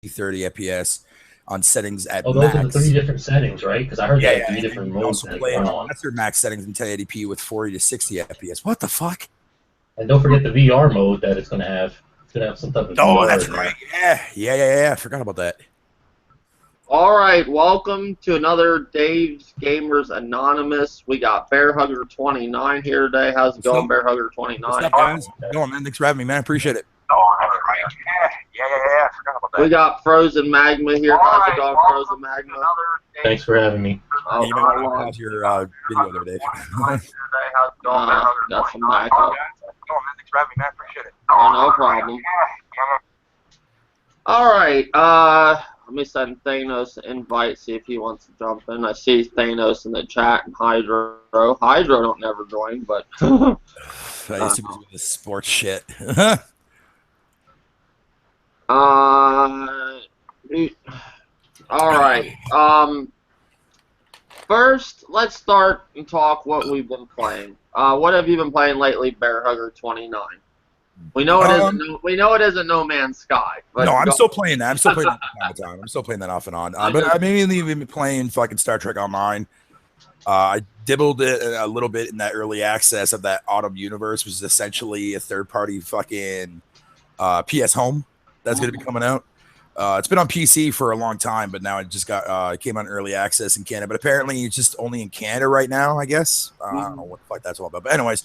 30 FPS on settings at Oh, those are the max. 3 different settings, right? Because I heard Yeah, they had yeah, three and then different you can modes also that play it run on on. lesser max settings in 1080p with 40 to 60 FPS. What the fuck? And don't forget the VR mode that it's gonna have. It's gonna have some type of Oh, VR that's in right. there. Yeah. I forgot about that. All right, welcome to another Dave's Gamers Anonymous. We got Bear Hugger 29 here today. How's it What's going, up? Bear Hugger What's 29? up, guys? How's it going, man? Thanks for having me, man. I appreciate it. Oh, that's right. Yeah. I forgot about that. We got Frozen Magma here. How's it going, Frozen Magma? Thanks for having me. Oh, Yeah, you might want to pause your video there, Dave. How's it going, Bear Hugger got some 29? backup. Thanks for having me, man. Appreciate it. Oh, no problem. All right, let me send Thanos an invite, see if he wants to jump in. I see Thanos in the chat and Hydro. Hydro don't never join, but I used to be with this sports shit. all right. First, let's start and talk what we've been playing. What have you been playing lately, Bear Hugger 29? We know it isn't. We know it isn't No Man's Sky. But No, I'm still playing that. I'm still playing that from time to time. I'm still playing that off and on. But I mainly been playing fucking Star Trek Online. I dibbled it a little bit in that early access of that Autumn Universe, which is essentially a third-party fucking PS Home that's going to be coming out. It's been on PC for a long time, but now it just got it came on early access in Canada. But apparently, it's just only in Canada right now. I guess I don't know what the fuck that's all about. But anyways,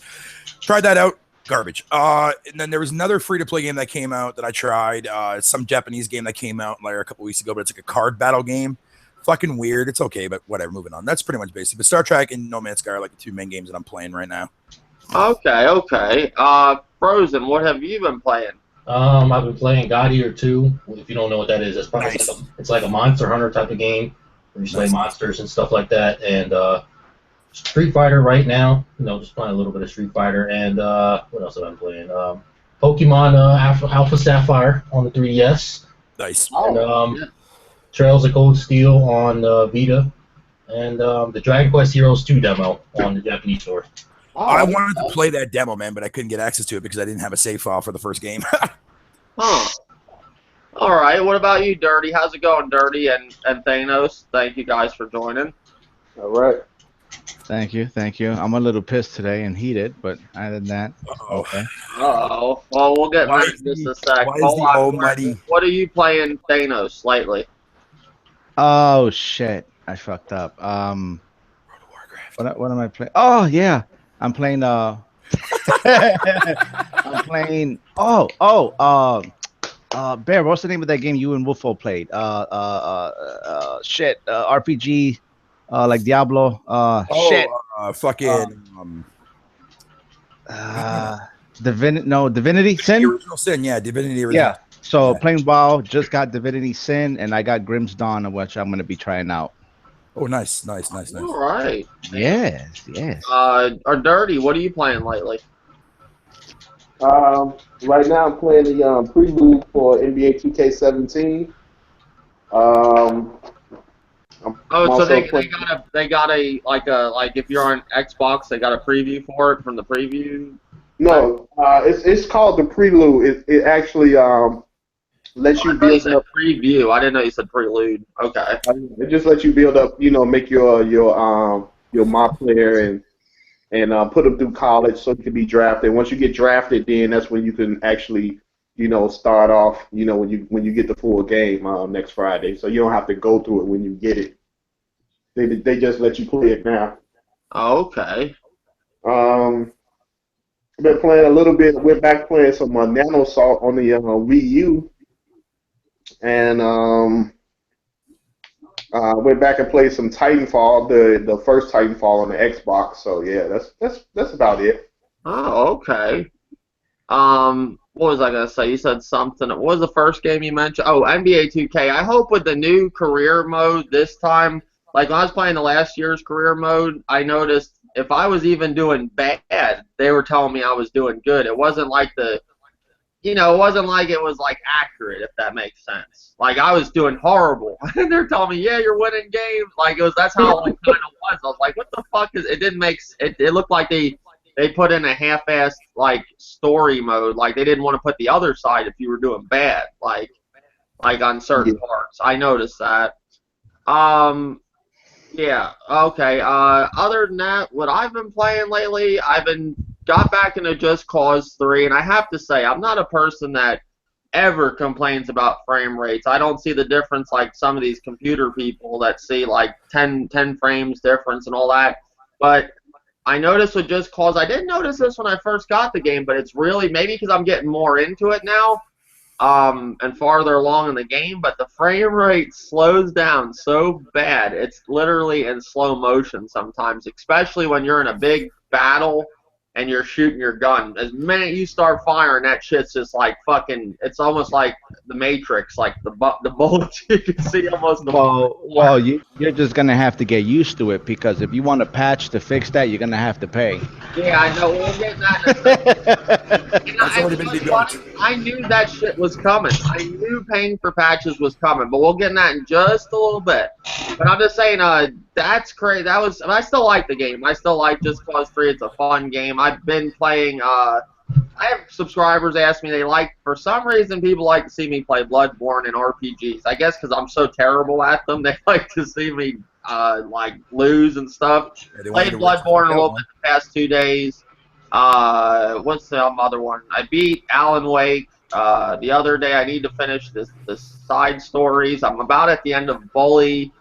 tried that out. Garbage. And then there was another free-to-play game that came out that I tried. Some Japanese game that came out like a couple weeks ago, but it's like a card battle game. Fucking weird. It's okay, but whatever. Moving on. That's pretty much basic. But Star Trek and No Man's Sky are like the two main games that I'm playing right now. Okay. Frozen, what have you been playing? I've been playing God Eater 2. If you don't know what that is, it's probably Nice. it's like a Monster Hunter type of game where you slay monsters and stuff like that. And Street Fighter right now. Just playing a little bit of Street Fighter. And what else have I been playing? Pokemon Alpha Sapphire on the 3DS. Nice. And Trails of Cold Steel on Vita. And the Dragon Quest Heroes 2 demo on the Japanese store. I wanted to play that demo, man, but I couldn't get access to it because I didn't have a save file for the first game. Huh. All right. What about you, Dirty? How's it going, Dirty and Thanos? Thank you guys for joining. All right. Thank you. I'm a little pissed today and heated, but other than that, okay. Uh-oh. Well, we'll get Why back is to this in a the- sec. why is Hold the on, almighty- what are you playing, Thanos, lately? Oh shit, I fucked up. What am I playing? Oh yeah, I'm playing. I'm playing. Bear, what's the name of that game you and Wolfo played? RPG, like Diablo. Divinity Sin. The original Sin, yeah, Divinity Original. Yeah. So playing WoW, just got Divinity Sin, and I got Grim's Dawn, which I'm gonna be trying out. Oh, nice. All right. Yes. Or Dirty, what are you playing lately? Right now I'm playing the prelude for NBA 2K17. So they got a like if you're on Xbox, they got a preview for it from the preview. No, it's called the prelude. It actually lets you build up preview. I didn't know you said prelude. Okay. It just lets you build up, make your mob player and put them through college so you can be drafted. Once you get drafted, then that's when you can actually, start off, when you get the full game next Friday. So you don't have to go through it when you get it. They just let you play it now. Okay. I've been playing a little bit. We're back playing some Nano Salt on the Wii U. And went back and played some Titanfall, the first Titanfall on the Xbox. So yeah, that's about it. Oh, okay. What was I gonna say? You said something. What was the first game you mentioned? Oh, NBA 2K. I hope with the new career mode this time, like when I was playing the last year's career mode, I noticed if I was even doing bad, they were telling me I was doing good. It wasn't like it wasn't like it was like accurate, if that makes sense. Like I was doing horrible, and they're telling me, "Yeah, you're winning games." Like that's how it kind of was. I was like, "What the fuck is?" It didn't make. It looked like they put in a half-assed like story mode. Like they didn't want to put the other side if you were doing bad. Like like on certain parts. I noticed that. Yeah, okay. Other than that, what I've been playing lately, got back into Just Cause 3, and I have to say, I'm not a person that ever complains about frame rates. I don't see the difference like some of these computer people that see like 10 frames difference and all that. But I noticed with Just Cause, I didn't notice this when I first got the game, but it's really, maybe because I'm getting more into it now, and farther along in the game, but the frame rate slows down so bad. It's literally in slow motion sometimes, especially when you're in a big battle and you're shooting your gun. As minute you start firing, that shit's just like fucking, it's almost like the Matrix, like the bullets you can see almost. Well, you're just gonna have to get used to it, because if you want a patch to fix that, you're gonna have to pay. Yeah, I know. We'll get that. That's already been debunked. I knew that shit was coming. I knew paying for patches was coming, but we'll get in that in just a little bit. But I'm just saying, that's crazy. I still like the game. I still like Just Cause 3. It's a fun game. I've been playing. I have subscribers ask me for some reason, people like to see me play Bloodborne and RPGs. I guess because I'm so terrible at them, they like to see me like lose and stuff. Yeah, Played Bloodborne a little bit the past 2 days. What's the other one? I beat Alan Wake. The other day I need to finish the side stories. I'm about at the end of Bully.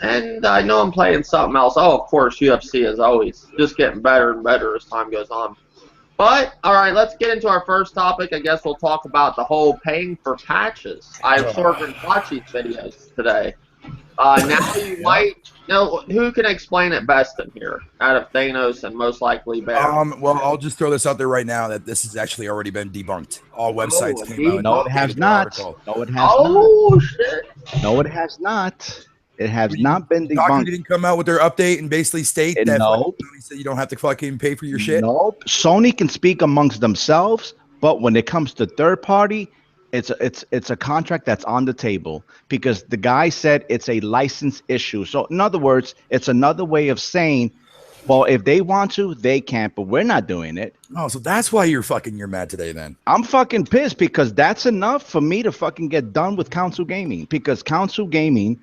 And I know I'm playing something else. Oh, of course, UFC as always. Just getting better and better as time goes on. But, alright, let's get into our first topic. I guess we'll talk about the whole paying for patches. I've sort of been watching videos today. Now you might know, who can explain it best in here out of Thanos and most likely Bear? Well, I'll just throw this out there right now that this has actually already been debunked. All websites came out. No, it has not. No, it has not. Oh, shit. No, it has not. It has not been Doctor debunked. didn't come out with their update and basically state that Nope. Sony said you don't have to fucking pay for your shit. Nope. Sony can speak amongst themselves, but when it comes to third party, it's a contract that's on the table, because the guy said it's a license issue. So in other words, it's another way of saying, well, if they want to, they can't, but we're not doing it. Oh, so that's why you're mad today then. I'm fucking pissed, because that's enough for me to fucking get done with console gaming, because console gaming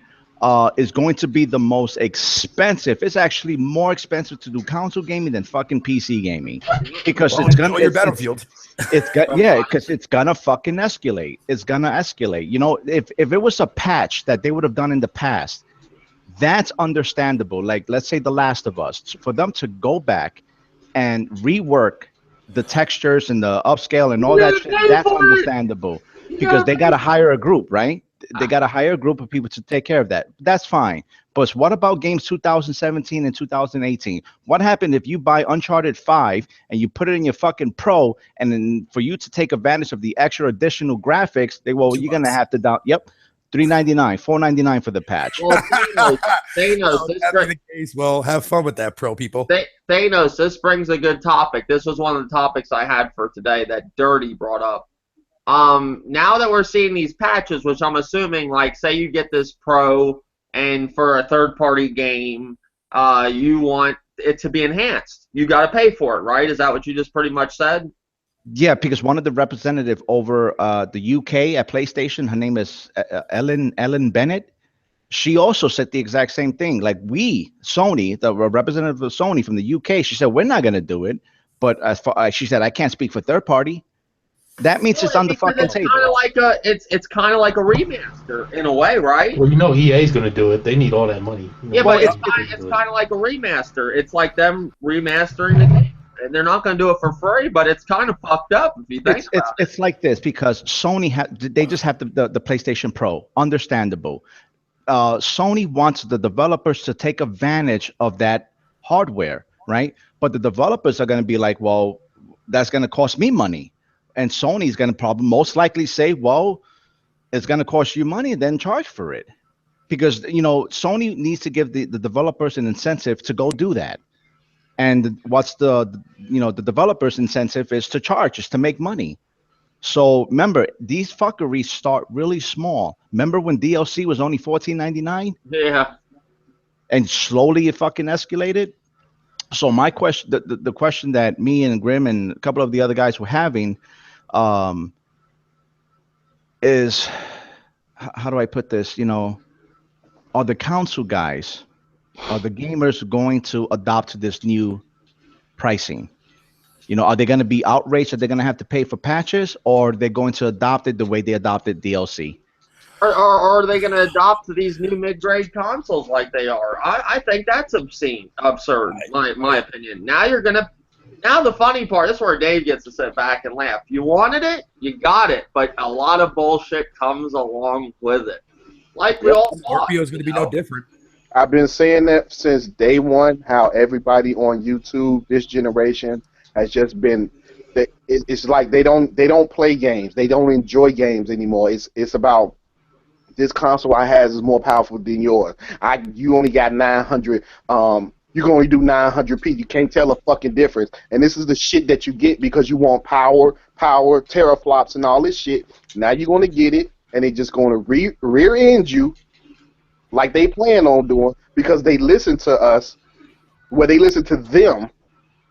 is going to be the most expensive. It's actually more expensive to do console gaming than fucking PC gaming, because it's gonna your Battlefield. Because it's gonna fucking escalate. It's gonna escalate. You know, if it was a patch that they would have done in the past, that's understandable. Like, let's say The Last of Us, for them to go back and rework the textures and the upscale and all that shit, that's understandable, because they got to hire a group, right? They got to hire a group of people to take care of that. That's fine. But what about games 2017 and 2018? What happened if you buy Uncharted 5 and you put it in your fucking Pro, and then for you to take advantage of the extra additional graphics, you're going to have to $3.99, $4.99 for the patch. Well, Thanos, well, have fun with that, pro people. Thanos, this brings a good topic. This was one of the topics I had for today that Dirty brought up. Now that we're seeing these patches, which I'm assuming, like, say you get this Pro, and for a third-party game, you want it to be enhanced. You got to pay for it, right? Is that what you just pretty much said? Yeah, because one of the representative over the UK at PlayStation, her name is Ellen Bennett. She also said the exact same thing. Like, Sony, the representative of Sony from the UK, she said, we're not going to do it. But as far, she said, I can't speak for third party. That means it's on the fucking table. It's kind of like a remaster in a way, right? Well, you know EA's going to do it. They need all that money. Yeah, but it's kind of like a remaster. It's like them remastering the game. And they're not going to do it for free, but it's kind of fucked up if you think about it. It's like this, because Sony they just have the PlayStation Pro. Understandable. Sony wants the developers to take advantage of that hardware, right? But the developers are going to be like, well, that's going to cost me money. And Sony's going to probably most likely say, well, it's going to cost you money and then charge for it. Because, you know, Sony needs to give the developers an incentive to go do that. And what's the developers' incentive is to charge, is to make money. So remember, these fuckeries start really small. Remember when DLC was only $14.99? Yeah. And slowly it fucking escalated? So my question, the question that me and Grim and a couple of the other guys were having, is, how do I put this? Are the council guys, are the gamers going to adopt this new pricing? Are they going to be outraged that they're going to have to pay for patches, or they're going to adopt it the way they adopted DLC? Or are they going to adopt these new mid-grade consoles like they are? I think that's absurd, my opinion. Now the funny part, this is where Dave gets to sit back and laugh. You wanted it, you got it, but a lot of bullshit comes along with it. Like we all thought. Scorpio is going to be no different. I've been saying that since day one, how everybody on YouTube this generation has just been. It's like they don't play games. They don't enjoy games anymore. It's about this console I has is more powerful than yours. You only got 900. You can only do 900p. You can't tell a fucking difference. And this is the shit that you get because you want power, teraflops, and all this shit. Now you're gonna get it, and they're just gonna rear end you, like they plan on doing, because they listen to us, where they listen to them,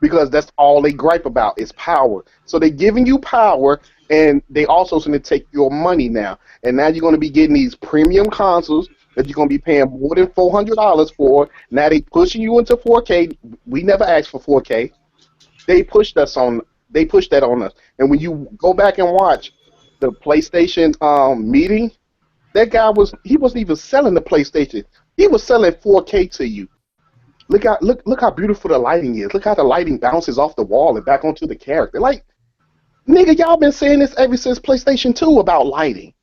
because that's all they gripe about is power. So they're giving you power, and they also going to take your money now. And now you're going to be getting these premium consoles that you're going to be paying more than $400 for. Now they pushing you into 4K. We never asked for 4K. They pushed that on us. And when you go back and watch the PlayStation meeting, that guy he wasn't even selling the PlayStation. He was selling 4K to you. Look how beautiful the lighting is. Look how the lighting bounces off the wall and back onto the character. Like, nigga, y'all been saying this ever since PlayStation 2 about lighting.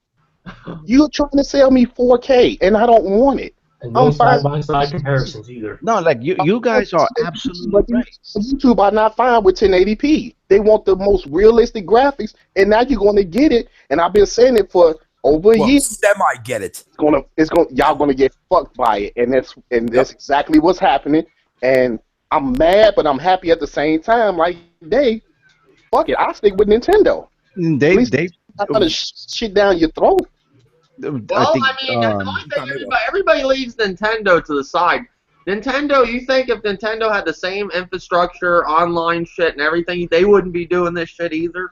You're trying to sell me 4K, and I don't want it. And no side-by-side comparisons either. No, like you guys are absolutely right. YouTube are not fine with 1080p. They want the most realistic graphics, and now you're going to get it. And I've been saying it for over a year. Semi get it. Y'all gonna get fucked by it, and that's exactly what's happening. And I'm mad, but I'm happy at the same time. Like, fuck it, I'll stick with Nintendo. They not gonna shit down your throat. Well, the only thing everybody leaves Nintendo to the side. Nintendo, you think if Nintendo had the same infrastructure, online shit, and everything, they wouldn't be doing this shit either?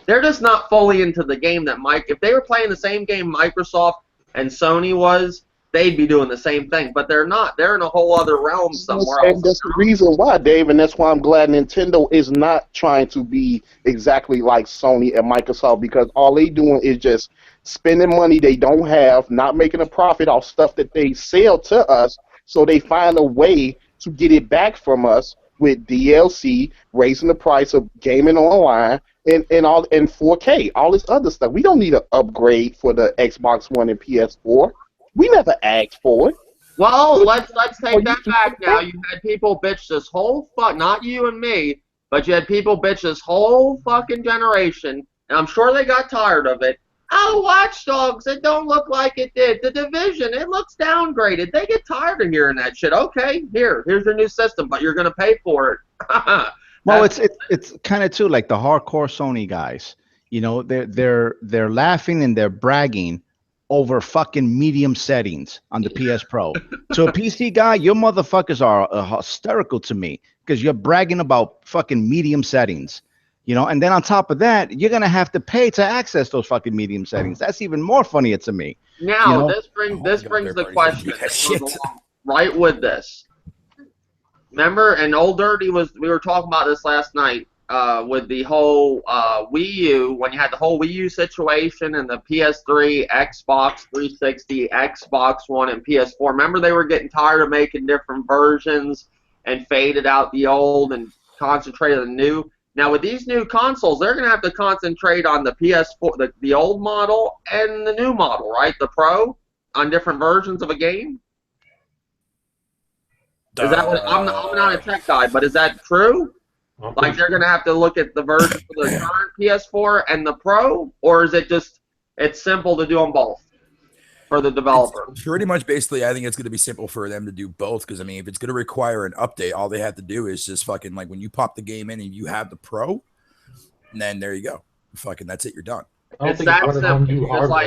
They're just not fully into the game that if they were playing the same game Microsoft and Sony was, they'd be doing the same thing. But they're not. They're in a whole other realm somewhere else. And that's the reason why, Dave, and that's why I'm glad Nintendo is not trying to be exactly like Sony and Microsoft, because all they doing is just spending money they don't have, not making a profit off stuff that they sell to us, so they find a way to get it back from us with DLC, raising the price of gaming online, and 4K, all this other stuff. We don't need an upgrade for the Xbox One and PS4. We never asked for it. Well, let's take that back now. You had people bitch this whole not you and me, but you had people bitch this whole fucking generation, and I'm sure they got tired of it. Oh, Watch Dogs, it don't look like it did. The Division, it looks downgraded. They get tired of hearing that shit. Okay, here's your new system, but you're gonna pay for it. Well, it's kind of too like the hardcore Sony guys. They're laughing and they're bragging over fucking medium settings on the PS Pro. To a PC guy, your motherfuckers are hysterical to me because you're bragging about fucking medium settings. And then on top of that, you're gonna have to pay to access those fucking medium settings. That's even more funnier to me. Now this brings the question that goes along right with this. Remember, and Old Dirty we were talking about this last night with the whole Wii U, when you had the whole Wii U situation and the PS3, Xbox 360, Xbox One, and PS4. Remember, they were getting tired of making different versions and faded out the old and concentrated on the new. Now, with these new consoles, they're going to have to concentrate on the PS4, the old model, and the new model, right? The Pro, on different versions of a game? Is that what, I'm not a tech guy, but is that true? Like they're going to have to look at the version for the current PS4 and the Pro? Or is it just, it's simple to do them both for the developer? It's pretty much basically, I think it's going to be simple for them to do both, because, I mean, if it's going to require an update, all they have to do is just fucking, like, when you pop the game in and you have the Pro, and then there you go. Fucking, that's it, you're done. It's that simple.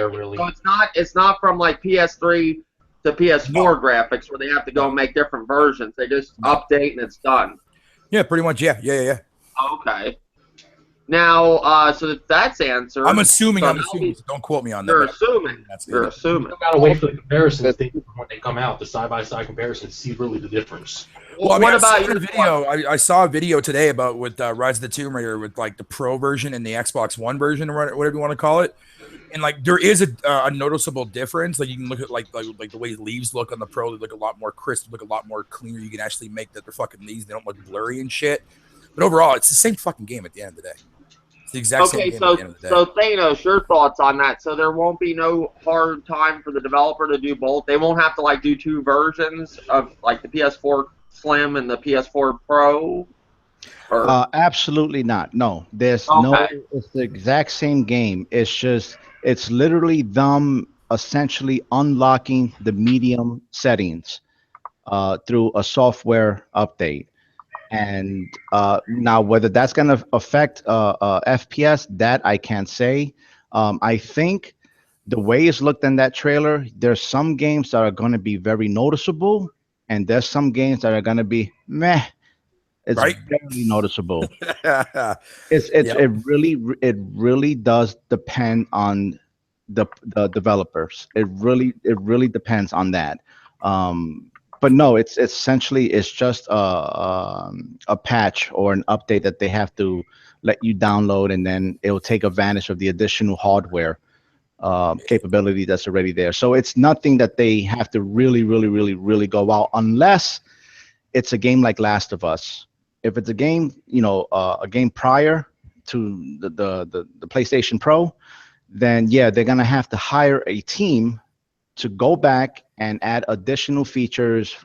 Really. So it's not from, like, PS3 to PS4 graphics where they have to go and make different versions. They just update and it's done. Yeah, pretty much. Yeah. Okay. Now, so if that's answered. I'm assuming. so I'm assuming. So don't quote me on that. You're but assuming. That's You're it. assuming. You gotta wait for the comparisons when they come out, the side-by-side comparisons, to see really the difference. Well, I mean, what I about saw your a video? I saw a video today about with Rise of the Tomb Raider with like the Pro version and the Xbox One version or whatever you want to call it. And like there is a noticeable difference. Like you can look at like the way leaves look on the Pro. They look a lot more crisp, look a lot more cleaner. You can actually make that they're fucking leaves. They don't look blurry and shit. But overall, it's the same fucking game at the end of the day. It's the exact same game at the end of the day. So Thanos, your thoughts on that? So there won't be no hard time for the developer to do both. They won't have to like do two versions of like the PS4 Slim and the PS4 Pro. Or Absolutely not. No, there's Okay. no. It's the exact same game. It's literally them essentially unlocking the medium settings through a software update. And now, whether that's going to affect FPS, that I can't say. I think the way it's looked in that trailer, there's some games that are going to be very noticeable, and there's some games that are going to be meh. It's Right? very noticeable. Yep. It really does depend on the developers. It really depends on that. But no, it's essentially just a patch or an update that they have to let you download, and then it will take advantage of the additional hardware capability that's already there. So it's nothing that they have to really go out, unless it's a game like Last of Us. If it's a game, a game prior to the PlayStation Pro, then yeah, they're gonna have to hire a team to go back and add additional features,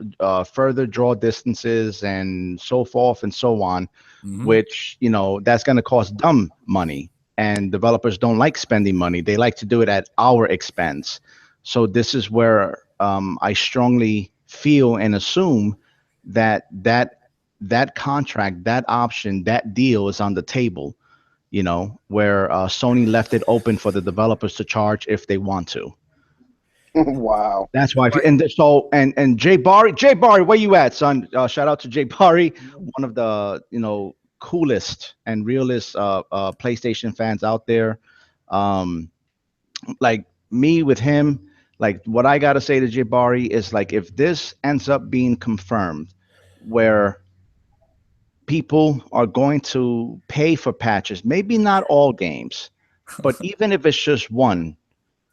further draw distances, and so forth and so on, which that's gonna cost them money. And developers don't like spending money; they like to do it at our expense. So this is where I strongly feel and assume that contract, that option, that deal is on the table, where Sony left it open for the developers to charge if they want to. Wow. That's why. And Jay Barry, where you at, son? Shout out to Jay Barry, one of the coolest and realest PlayStation fans out there. Like me with him, like what I gotta say to Jay Barry is like, if this ends up being confirmed, where people are going to pay for patches, maybe not all games, but even if it's just one,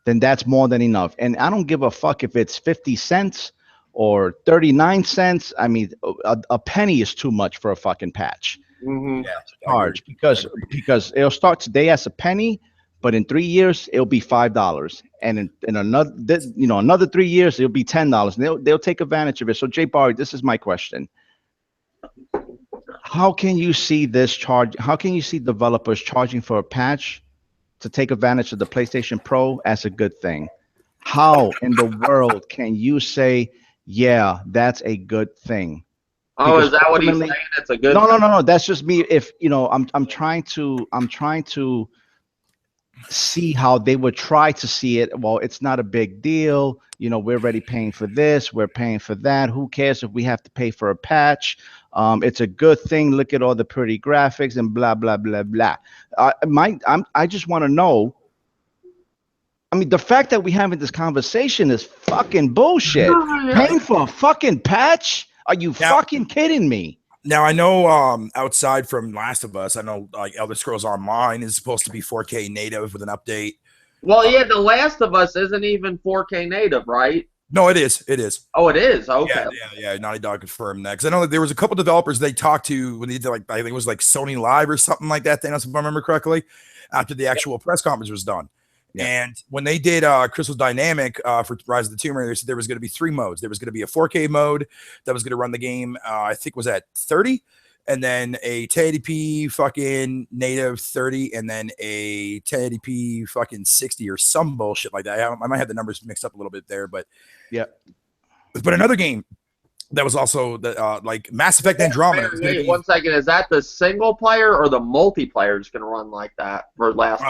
then that's more than enough. And I don't give a fuck if it's 50 cents or 39 cents. I mean, a penny is too much for a fucking patch. Mhm. Yeah, Charge because it'll start today as a penny, but in 3 years it'll be $5, and in another 3 years it'll be $10. And they'll take advantage of it. So Jay Barry, this is my question. How can you see this charge? How can you see developers charging for a patch to take advantage of the PlayStation Pro as a good thing? How in the world can you say, yeah, that's a good thing? Oh, Because is that what he's ultimately- saying? It's a good. No. That's just me. If I'm trying to see how they would try to see it. Well, it's not a big deal. We're already paying for this. We're paying for that. Who cares if we have to pay for a patch? It's a good thing. Look at all the pretty graphics and blah blah blah blah. I just want to know. I mean, the fact that we're having this conversation is fucking bullshit. Paying for a fucking patch? Are you fucking kidding me? Now I know outside from Last of Us, I know like Elder Scrolls Online is supposed to be 4K native with an update. Well, yeah, The Last of Us isn't even 4K native, right? No, it is. It is. Oh, it is. Okay. Yeah. Naughty Dog confirmed that because I know that there was a couple developers they talked to when they did I think it was like Sony Live or something like that. If I remember correctly, after the actual press conference was done. Yeah. And when they did Crystal Dynamic for Rise of the Tomb Raider, they said there was going to be 3 modes. There was going to be a 4K mode that was going to run the game, I think was at 30, and then a 1080p fucking native 30, and then a 1080p fucking 60 or some bullshit like that. I might have the numbers mixed up a little bit there, but yeah. But another game that was also the like Mass Effect Andromeda. Wait, 1 second. Is that the single player or the multiplayer is going to run like that for Last?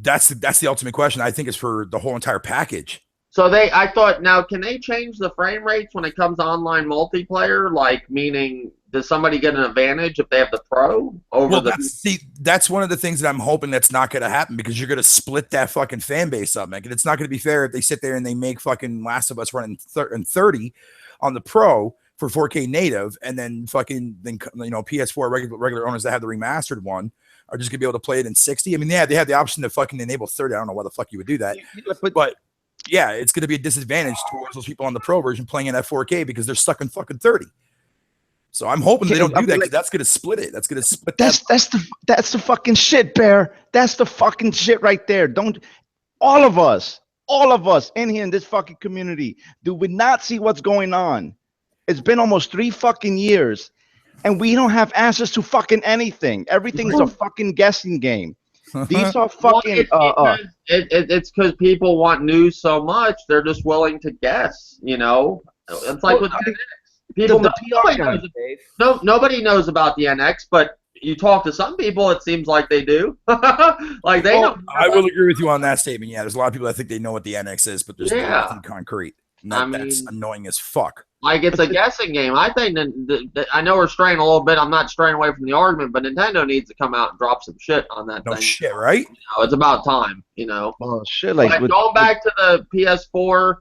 That's the ultimate question. I think it's for the whole entire package. So I thought, now can they change the frame rates when it comes to online multiplayer? Like, meaning does somebody get an advantage if they have the Pro over Well, the? that's one of the things that I'm hoping that's not going to happen, because you're going to split that fucking fan base up, man. And it's not going to be fair if they sit there and they make fucking Last of Us running 30 on the Pro for 4K native, and then PS4 regular owners that have the remastered one are just gonna be able to play it in 60. I mean, yeah, they have the option to fucking enable 30. I don't know why the fuck you would do that, but yeah, it's gonna be a disadvantage towards those people on the Pro version playing in that 4K because they're stuck in fucking 30. So I'm hoping they don't do that, because that's gonna split it. That's gonna split. That's the fucking shit, Bear. That's the fucking shit right there. Don't all of us in here in this fucking community, do we not see what's going on? It's been almost 3 fucking years, and we don't have answers to fucking anything. Everything is a fucking guessing game. These are fucking. It's because people want news so much, they're just willing to guess. You know, it's like with people. Nobody knows about the NX, but you talk to some people, it seems like they do. Like they know. I will agree with you on that statement. Yeah, there's a lot of people that think they know what the NX is, but there's nothing concrete. That's annoying as fuck. Like, it's a guessing game. I think I know we're straying a little bit. I'm not straying away from the argument, but Nintendo needs to come out and drop some shit on that thing. No shit, right? You know, it's about time, you know. Oh shit! Like going back to the PS4,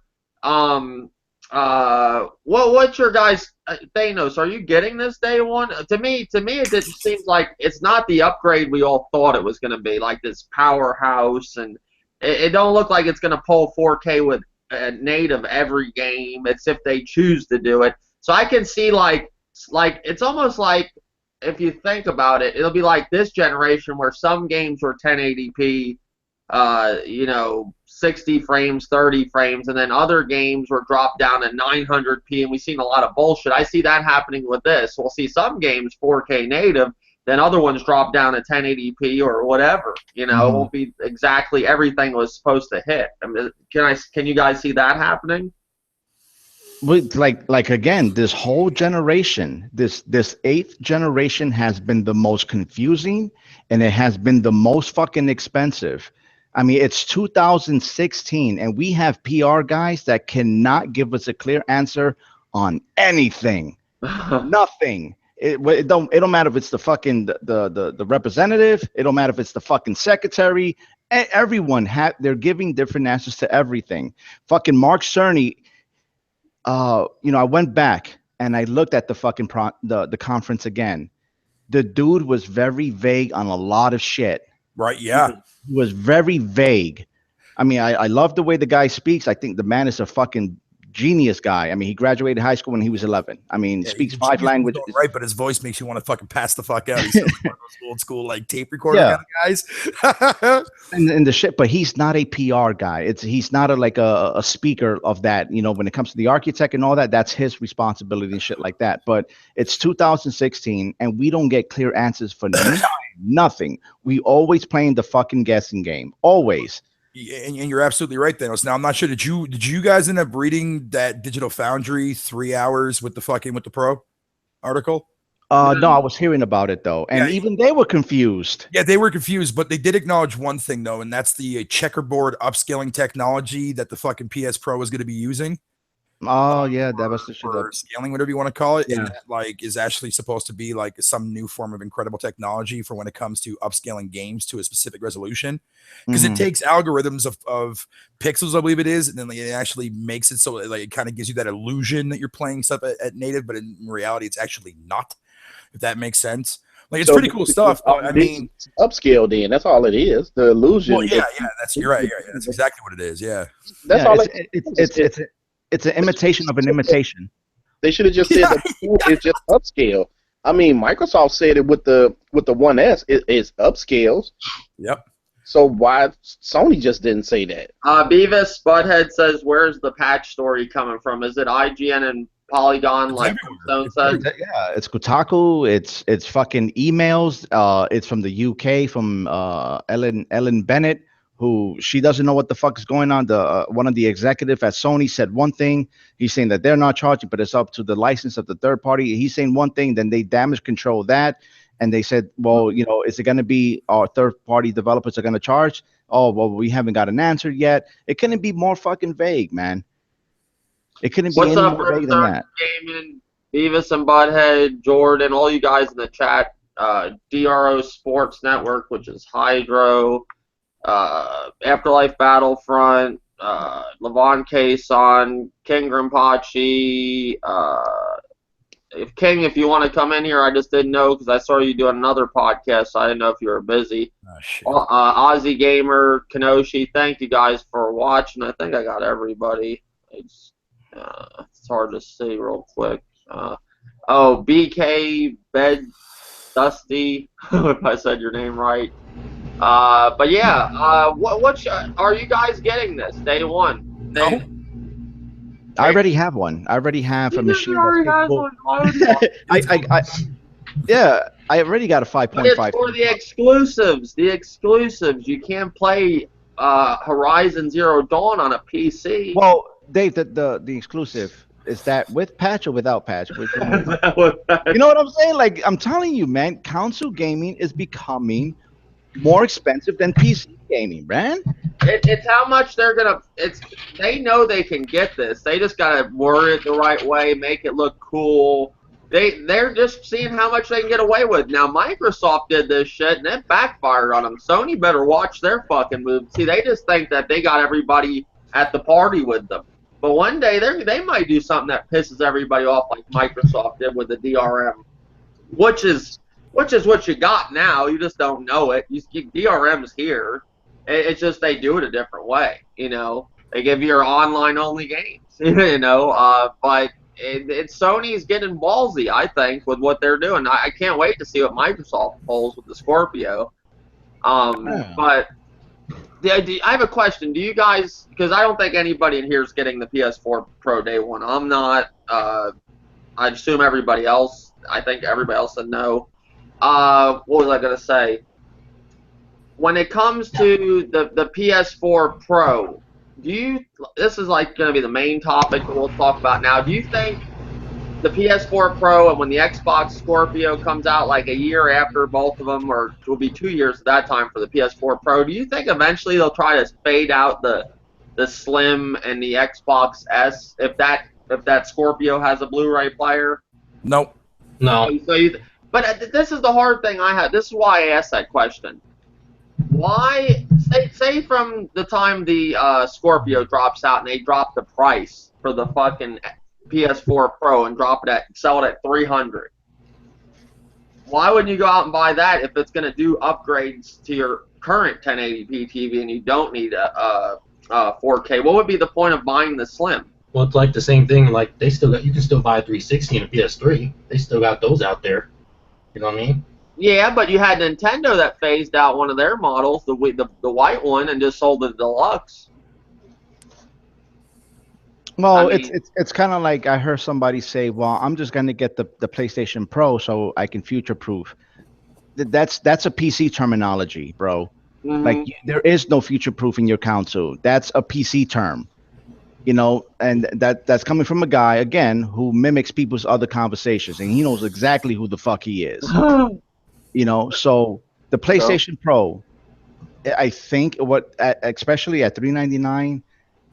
what's your guys' Thanos? Are you getting this day one? To me, it just seems like it's not the upgrade we all thought it was going to be. Like this powerhouse, and it don't look like it's going to pull 4K with native every game. It's if they choose to do it. So I can see like it's almost like, if you think about it, it'll be like this generation where some games were 1080p, 60 frames, 30 frames, and then other games were dropped down to 900p, and we've seen a lot of bullshit. I see that happening with this. We'll see some games 4K native, then other ones drop down to 1080p or whatever. You know, It won't be exactly everything was supposed to hit. I mean, can you guys see that happening? Like again, this whole generation, this 8th generation has been the most confusing, and it has been the most fucking expensive. I mean, it's 2016, and we have PR guys that cannot give us a clear answer on anything. Nothing. It don't matter if it's the fucking the representative. It don't matter if it's the fucking secretary. Everyone they're giving different answers to everything. Fucking Mark Cerny. I went back and I looked at the fucking the conference again. The dude was very vague on a lot of shit. Right? Yeah. He was very vague. I mean, I love the way the guy speaks. I think the man is a fucking genius guy. I mean, he graduated high school when he was 11. I mean, speaks 5 languages. Right, but his voice makes you want to fucking pass the fuck out. He's one of those old school like tape recorder kind of guys. and the shit, but he's not a PR guy. He's not a speaker of that. You know, when it comes to the architect and all that, that's his responsibility and shit like that. But it's 2016, and we don't get clear answers for nothing. We always playing the fucking guessing game. Always. And you're absolutely right, Thanos. Now I'm not sure. Did you guys end up reading that Digital Foundry 3 hours with the Pro article? No, I was hearing about it though, and even they were confused. Yeah, they were confused, but they did acknowledge one thing though, and that's the checkerboard upscaling technology that the fucking PS Pro is going to be using. Oh yeah, that was the shit. Or scaling, whatever you want to call it, yeah. And that, is actually supposed to be like some new form of incredible technology for when it comes to upscaling games to a specific resolution, because it takes algorithms of pixels, I believe it is, and then it actually makes it so it kind of gives you that illusion that you're playing stuff at native, but in reality, it's actually not. If that makes sense. Like, it's pretty cool stuff. But, I mean, upscale. Then that's all it is. The illusion. Well, yeah. You're right. Yeah, that's exactly what it is. Yeah. That's all. It's an imitation of an imitation. They should have just said it's just upscale. I mean, Microsoft said it with the One S. It's upscales. Yep. So why Sony just didn't say that? Beavis Butthead says, "Where's the patch story coming from? Is it IGN and Polygon like Stone said?" Yeah, it's Kotaku. It's fucking emails. It's from the UK from Ellen Bennett, who she doesn't know what the fuck is going on. The one of the executive at Sony said one thing. He's saying that they're not charging, but it's up to the license of the third party. He's saying one thing, then they damage control that, and they said, well, is it going to be our third party developers are going to charge? Oh, well, we haven't got an answer yet. It couldn't be more fucking vague, man. It couldn't be any more vague than that. Game Beavis and Butthead, Jordan, all you guys in the chat, DRO Sports Network, which is Hydro, Afterlife Battlefront, Levon Kason, King Grimpachi, if you want to come in here, I just didn't know because I saw you doing another podcast, so I didn't know if you were busy. Oh, shit. Ozzy Gamer, Kenoshi, thank you guys for watching. I think I got everybody. It's hard to see real quick. BK Bed Dusty, if I said your name right. But yeah, are you guys getting this day one? No. I already have one. I already have a machine. Yeah, I already got a 5.5. But it's for the exclusives. The exclusives. You can't play Horizon Zero Dawn on a PC. Well, Dave, the exclusive, is that with patch or without patch? Which one? You know what I'm saying? Like, I'm telling you, man, console gaming is becoming more expensive than PC gaming, man. It's how much they're gonna. They know they can get this. They just gotta word it the right way, make it look cool. They're just seeing how much they can get away with. Now Microsoft did this shit and it backfired on them. Sony better watch their fucking moves. See, they just think that they got everybody at the party with them. But one day they might do something that pisses everybody off, like Microsoft did with the DRM, which is what you got now. You just don't know it. DRM's here. It's just they do it a different way. You know, they give you your online only games. You know, but it's Sony's getting ballsy, I think, with what they're doing. I can't wait to see what Microsoft pulls with the Scorpio. But I have a question. Do you guys, because I don't think anybody in here is getting the PS4 Pro day one. I'm not. I assume everybody else. I think everybody else said no. What was I going to say? When it comes to the PS4 Pro, this is like going to be the main topic that we'll talk about now. Do you think the PS4 Pro and when the Xbox Scorpio comes out like a year after both of them, or it will be 2 years at that time for the PS4 Pro, do you think eventually they'll try to fade out the Slim and the Xbox S if that Scorpio has a Blu-ray player? Nope. No. But this is the hard thing I had. This is why I asked that question. Why, say from the time the Scorpio drops out and they drop the price for the fucking PS4 Pro and sell it at $300. Why wouldn't you go out and buy that if it's going to do upgrades to your current 1080p TV and you don't need a 4K? What would be the point of buying the Slim? Well, it's like the same thing. Like you can still buy a 360 and a PS3. They still got those out there. You know what I mean? Yeah, but you had Nintendo that phased out one of their models, the white one, and just sold the deluxe. Well, it's kind of like I heard somebody say, "Well, I'm just gonna get the PlayStation Pro so I can future-proof." That's a PC terminology, bro. Mm-hmm. Like there is no future-proofing your console. That's a PC term, you know, and that's coming from a guy again who mimics people's other conversations, and he knows exactly who the fuck he is. You know, so the PlayStation Pro, I think especially at $399.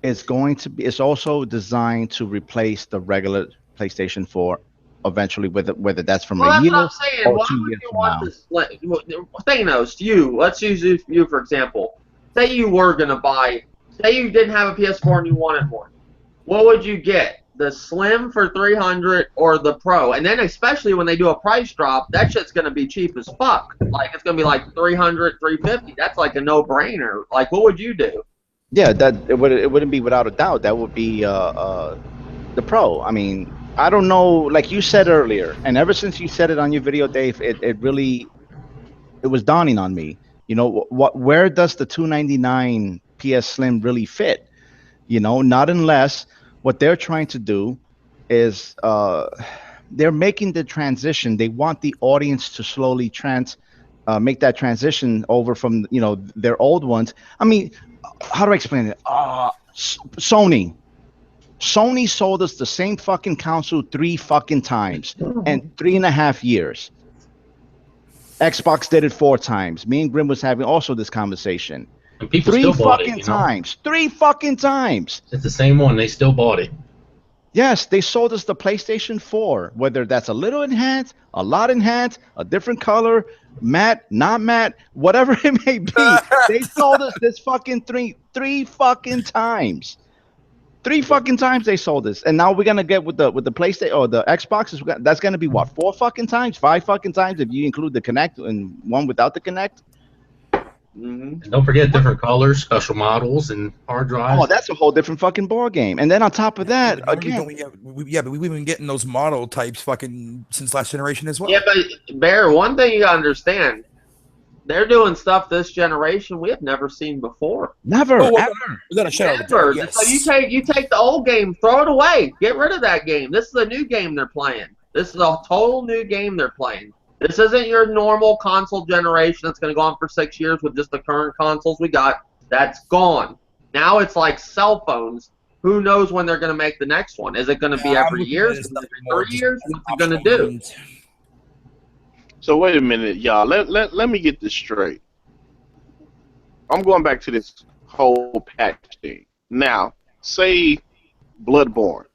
It's going to be. It's also designed to replace the regular PlayStation 4 eventually, whether that's from a year what I'm saying. or Why 2 would years you from want now. this? Thanos, you. Let's use you for example. Say you were gonna buy. Say you didn't have a PS4 and you wanted one. What would you get? The Slim for $300 or the Pro? And then especially when they do a price drop, that shit's gonna be cheap as fuck. Like it's gonna be like $300, $350. That's like a no-brainer. Like what would you do? Yeah, it wouldn't be without a doubt. That would be the Pro. I mean, I don't know, like you said earlier, and ever since you said it on your video, Dave, it was dawning on me. You know, where does the $299 PS Slim really fit? You know, not unless what they're trying to do is they're making the transition. They want the audience to slowly make that transition over from, you know, their old ones. I mean, how do I explain it? Sony sold us the same fucking console 3 fucking times and 3.5 years. Xbox did it 4 times. Me and Grim was having also this conversation. And people 3 still bought fucking it, times. 3 fucking times. It's the same one. They still bought it. Yes, they sold us the PlayStation 4, whether that's a little enhanced, a lot enhanced, a different color, matte, not matte, whatever it may be. They sold us this fucking three fucking times. Three fucking times they sold us, and now we're gonna get with the PlayStation or the Xboxes. That's gonna be what, 4 fucking times, 5 fucking times if you include the Connect and one without the Connect. Mm-hmm. And don't forget different colors, special models, and hard drives. Oh, that's a whole different fucking ball game. And then on top of that, But again, but we've been getting those model types fucking since last generation as well. Yeah, but Bear, one thing you gotta understand, they're doing stuff this generation we have never seen before. never, Oh, well, ever. we got a shout Never. out. Yes. So you take the old game, throw it away, get rid of that game. This is a new game they're playing. This is a total new game they're playing. This isn't your normal console generation that's going to go on for 6 years with just the current consoles we got. That's gone. Now it's like cell phones. Who knows when they're going to make the next one? Is it going to be I'm every looking year? at it Is as it nothing every more 3 just years? What's it going to do? So wait a minute, y'all. Let me get this straight. I'm going back to this whole patch thing. Now, say Bloodborne.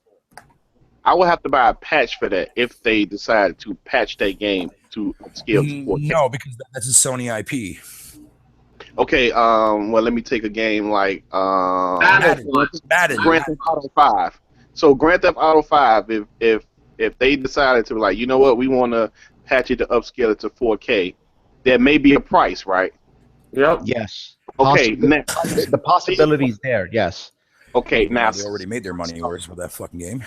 I would have to buy a patch for that if they decide to patch that game to upscale to 4K. No, because that's a Sony IP. Okay, well, let me take a game like Madden. Grand Theft Auto 5. So Grand Theft Auto 5, if they decided to be like, you know what, we want to patch it to upscale it to 4K, there may be a price, right? Yep. Yes. Okay, now, The possibility's there. Yes. okay, now They already made their money yours with that fucking game.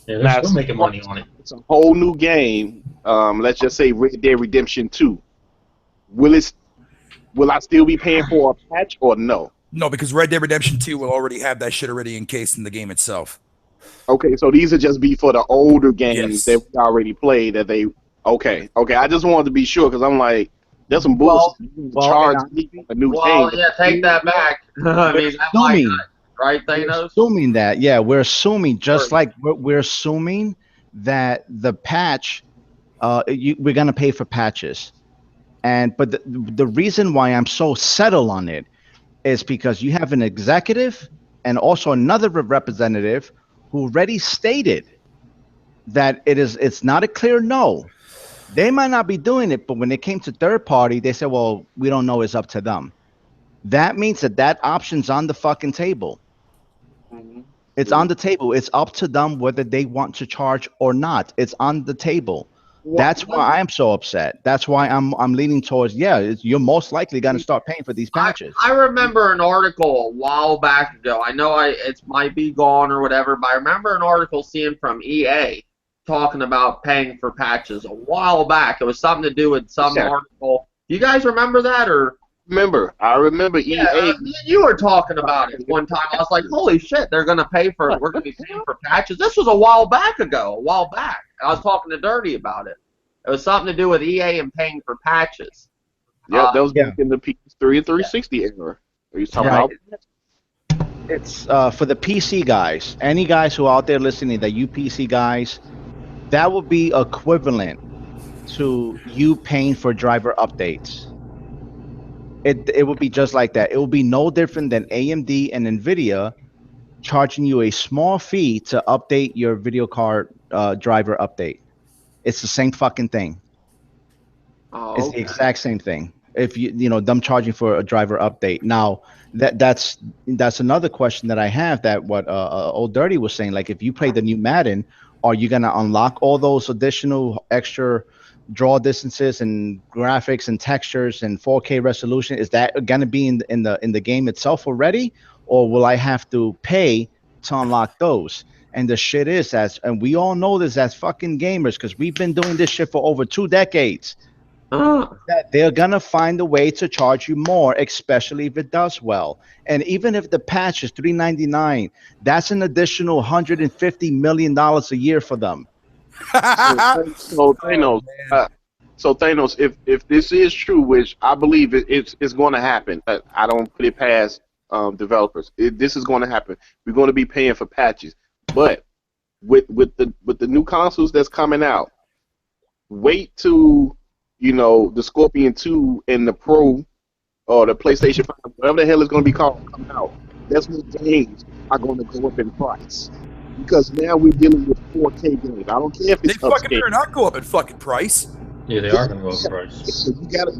Yeah, they're Now, still making money on it. it's a whole new game. Let's just say Red Dead Redemption 2. Will I still be paying for a patch or no? No, because Red Dead Redemption 2 will already have that shit already encased in the game itself. Okay, so these are just be for the older games Yes. that we already played. That they okay. I just wanted to be sure because I'm like, there's some bullshit. Charge me a new Well, game. yeah, take that back. I mean, that's like Assuming, that, right, Thanos? assuming that, yeah, we're assuming just like we're assuming that the patch, we're gonna pay for patches, but the reason why I'm so settled on it is because you have an executive and also another representative who already stated that it's not a clear no. They might not be doing it, but when it came to third party, they said, well, we don't know, it's up to them. That means that option's on the fucking table. Mhm. It's on the table. It's up to them whether they want to charge or not. It's on the table. That's why I'm so upset. That's why I'm leaning towards, you're most likely going to start paying for these patches. I remember an article a while back ago. I know it might be gone or whatever, but I remember an article seeing from EA talking about paying for patches a while back. It was something to do with some article. Do you guys remember that? Or I remember EA. yeah, you were talking about it one time. I was like, holy shit, we're going to be paying for patches. This was a while back ago, I was talking to Dirty about it. It was something to do with EA and paying for patches. Yeah, that was back in the PS3 and 360 era. Are you talking about? It's for the PC guys. Any guys who are out there listening, that you PC guys, that would be equivalent to you paying for driver updates. It would be just like that. It will be no different than AMD and NVIDIA charging you a small fee to update your video card driver update. It's the same fucking thing. Oh, It's the exact same thing. If them charging for a driver update. Now that's another question that I have. That what Old Dirty was saying. Like, if you play the new Madden, are you gonna unlock all those additional extra draw distances and graphics and textures and 4K resolution? Is that gonna be in the game itself already, or will I have to pay to unlock those? And the shit is and we all know this as fucking gamers, because we've been doing this shit for over 2 decades. That they're gonna find a way to charge you more, especially if it does well. And even if the patch is $399, that's an additional $150 million a year for them. So Thanos, if this is true, which I believe it's going to happen, I don't put it past developers. This is going to happen. We're going to be paying for patches, but with the new consoles that's coming out, wait to the Scorpion 2 and the Pro or the PlayStation 5, whatever the hell it's going to be called, come out. That's when games are going to go up in price. because now we're dealing with 4K games. I don't care if They it's fucking upscale. better not go up in fucking price. Yeah, they are going to go up in price. So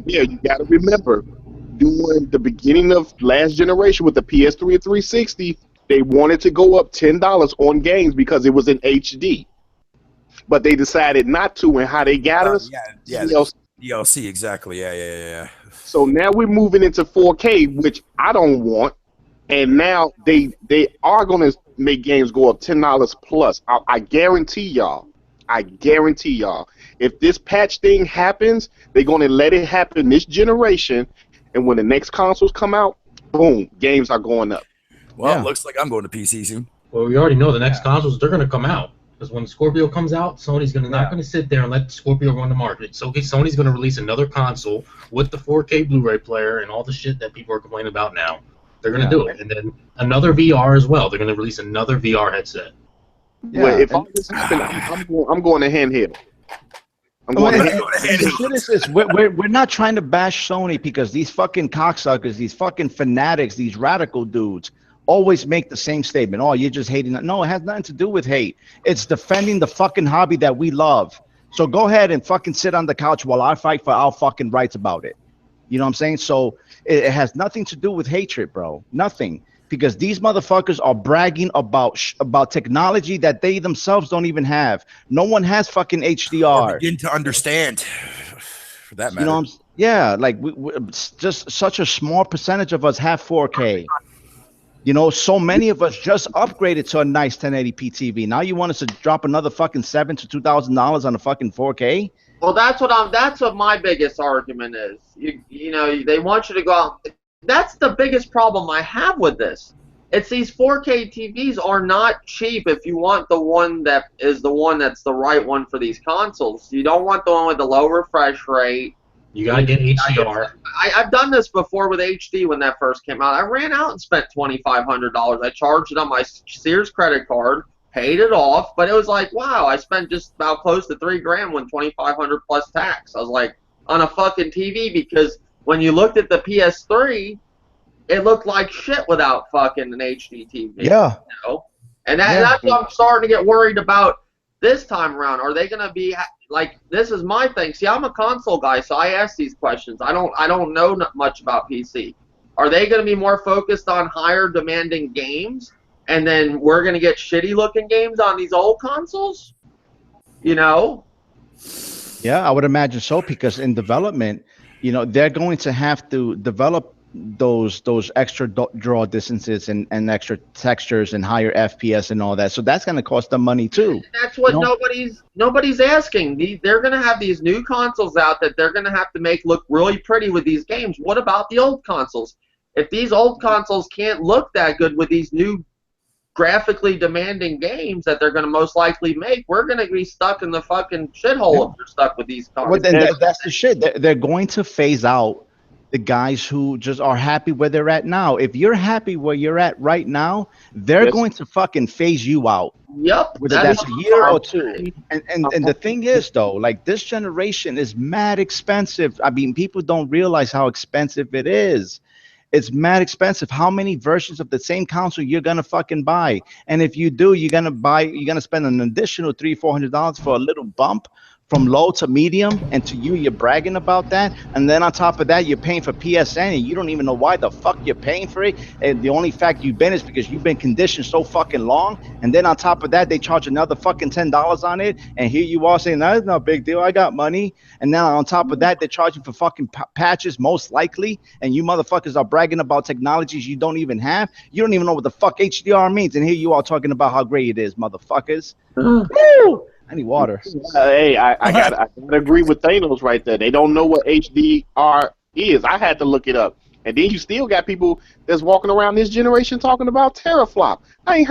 you gotta remember, during the beginning of last generation with the PS3 and 360, they wanted to go up $10 on games because it was in HD, but they decided not to. And how they got us? Yeah, DLC. DLC, exactly. Yeah. So now we're moving into 4K, which I don't want. And now they are going to make games go up $10 plus. I guarantee y'all. If this patch thing happens, they're going to let it happen this generation. And when the next consoles come out, boom, games are going up. Well, it looks like I'm going to PC soon. Well, we already know the next consoles, they're going to come out. Because when Scorpio comes out, Sony's not going to sit there and let Scorpio run the market. So Sony's going to release another console with the 4K Blu-ray player and all the shit that people are complaining about now. They're going to do it. And then another VR as well. They're going to release another VR headset. Yeah, well, if all this happens, I'm going to handheld. We're not trying to bash Sony because these fucking cocksuckers, these fucking fanatics, these radical dudes always make the same statement. Oh, you're just hating. No, it has nothing to do with hate. It's defending the fucking hobby that we love. So go ahead and fucking sit on the couch while I fight for our fucking rights about it. You know what I'm saying? So it has nothing to do with hatred, bro. Nothing. Because these motherfuckers are bragging about technology that they themselves don't even have. No one has fucking HDR. Or begin to understand, for that matter. You know, like just such a small percentage of us have 4K. You know, so many of us just upgraded to a nice 1080p TV. Now you want us to drop another fucking $7,000 to $2,000 on a fucking 4K? Well, that's what my biggest argument is. You know, they want you to go out. That's the biggest problem I have with this. It's these 4K TVs are not cheap if you want the one that is the one that's the right one for these consoles. You don't want the one with the low refresh rate. You gotta get HDR. I've done this before with HD when that first came out. I ran out and spent $2,500. I charged it on my Sears credit card, paid it off, but it was like, wow, I spent just about close to $3,000 when $2,500 plus tax. I was like, on a fucking TV, because when you looked at the PS3, it looked like shit without fucking an HD TV. Yeah. You know? And that's what I'm starting to get worried about this time around. Are they going to be like, this is my thing. See, I'm a console guy, so I ask these questions. I don't know much about PC. Are they going to be more focused on higher demanding games, and then we're going to get shitty looking games on these old consoles? You know? Yeah, I would imagine so, because in development, you know, they're going to have to develop those extra draw distances and extra textures and higher FPS and all that. So that's going to cost them money too. That's what nobody's asking. They're going to have these new consoles out that they're going to have to make look really pretty with these games. What about the old consoles? If these old consoles can't look that good with these new graphically demanding games that they're going to most likely make, we're going to be stuck in the fucking shithole if we're stuck with these consoles. Well, that's the shit. They're going to phase out the guys who just are happy where they're at now. If you're happy where you're at right now, they're going to fucking phase you out. Yep. Whether that's a year or two. And the thing is, though, like, this generation is mad expensive. I mean, people don't realize how expensive it is. It's mad expensive. How many versions of the same console you're gonna fucking buy? And if you do, you're gonna spend an additional $300-400 for a little bump from low to medium, and to you're bragging about that. And then on top of that, you're paying for PSN, and you don't even know why the fuck you're paying for it. And the only fact you've been is because you've been conditioned so fucking long. And then on top of that, they charge another fucking $10 on it. And here you are saying, that's no big deal, I got money. And now on top of that, they're charging for fucking patches, most likely. And you motherfuckers are bragging about technologies you don't even have. You don't even know what the fuck HDR means. And here you are talking about how great it is, motherfuckers. Woo! I need water. Hey, I gotta agree with Thanos right there. They don't know what HDR is. I had to look it up. And then you still got people that's walking around this generation talking about teraflop. I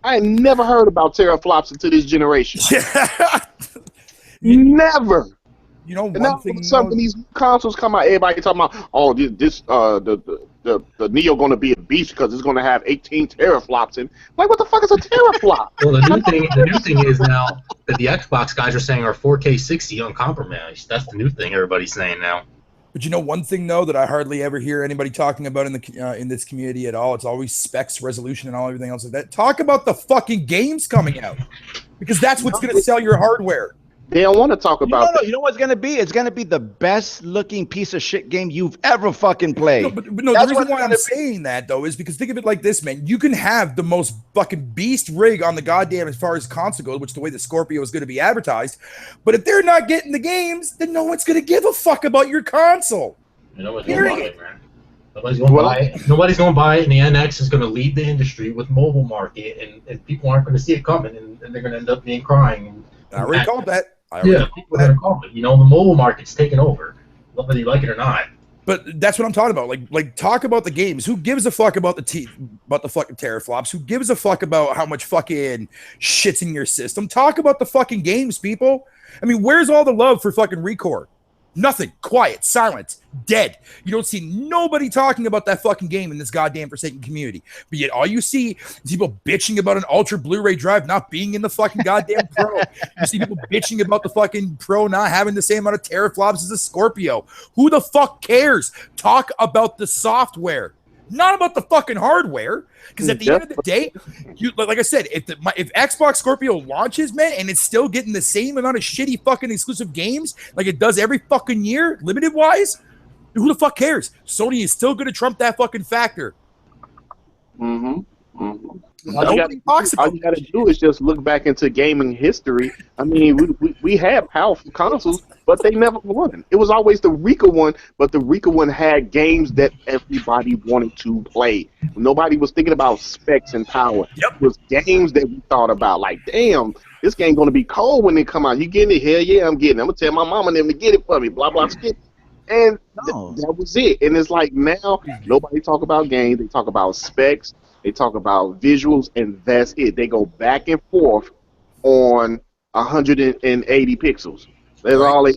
ain't never heard about teraflops until this generation. Never. You know, and now when these consoles come out, everybody talking about, oh, the Neo going to be a beast because it's going to have 18 teraflops in. Like, what the fuck is a teraflop? Well, the new thing is now that the Xbox guys are saying are 4K 60 uncompromised. That's the new thing everybody's saying now. But you know one thing though that I hardly ever hear anybody talking about in this community at all. It's always specs, resolution, and all everything else like that. Talk about the fucking games coming out, because that's what's going to sell your hardware. They don't want to talk about that. You know what's gonna be? It's gonna be the best looking piece of shit game you've ever fucking played. No, but the reason why I'm saying that though is because think of it like this, man. You can have the most fucking beast rig on the goddamn as far as console goes, which the way the Scorpio is going to be advertised. But if they're not getting the games, then no one's going to give a fuck about your console. Nobody's gonna buy it, man. Nobody's gonna buy it. Nobody's gonna buy it, and the NX is gonna lead the industry with mobile market, and people aren't gonna see it coming, and they're gonna end up being crying. I already called that. People are gonna call it. You know, the mobile market's taking over, whether you like it or not. But that's what I'm talking about. Like talk about the games. Who gives a fuck about about the fucking teraflops? Who gives a fuck about how much fucking shit's in your system? Talk about the fucking games, people. I mean, where's all the love for fucking Recore? Nothing. Quiet. Silent. Dead. You don't see nobody talking about that fucking game in this goddamn Forsaken community. But yet all you see is people bitching about an Ultra Blu-ray drive not being in the fucking goddamn Pro. You see people bitching about the fucking Pro not having the same amount of teraflops as the Scorpio. Who the fuck cares? Talk about the software, not about the fucking hardware. Because at the end of the day, like I said, if Xbox Scorpio launches, man, and it's still getting the same amount of shitty fucking exclusive games like it does every fucking year, limited wise, who the fuck cares? Sony is still going to trump that fucking factor. Nobody talks about all you got to do is just look back into gaming history. I mean, we had powerful consoles, but they never won. It was always the Rika one, but the Rika one had games that everybody wanted to play. Nobody was thinking about specs and power. Yep. It was games that we thought about, like, damn, this game going to be cold when they come out. You getting it? Hell yeah, I'm getting it. I'm going to tell my mom and them to get it for me, blah, blah, skip. And that was it. And it's like now, nobody talk about games. They talk about specs. They talk about visuals, and that's it. They go back and forth on 180 pixels. That's all they.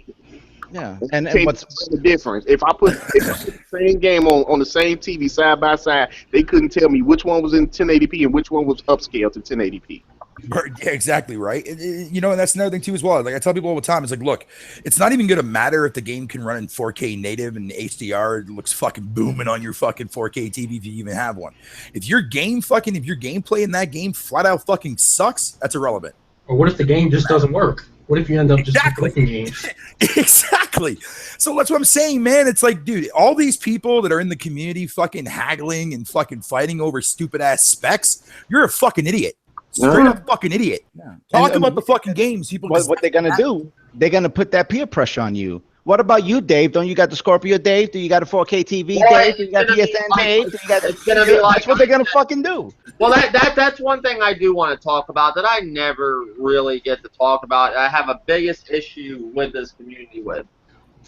Yeah, and what's the difference? If I put the same game on the same TV side by side, they couldn't tell me which one was in 1080p and which one was upscaled to 1080p. Yeah, exactly right. You know, and that's another thing too as well. Like I tell people all the time, it's like, look, it's not even going to matter if the game can run in 4K native and HDR. It looks fucking booming on your fucking 4K TV if you even have one. If your gameplay in that game flat out fucking sucks, that's irrelevant. Or what if the game just doesn't work? What if you end up just clicking games? Exactly. So that's what I'm saying, man. It's like, dude, all these people that are in the community fucking haggling and fucking fighting over stupid ass specs, you're a fucking idiot. Straight up fucking idiot. Yeah. Talk about the fucking games, people. What they're gonna do? They're gonna put that peer pressure on you. What about you, Dave? Don't you got the Scorpio, Dave? Do you got a 4K TV, Dave? Do you got PSN, Dave? That's what they're gonna fucking do. Well, that's one thing I do want to talk about that I never really get to talk about. I have a biggest issue with this community with.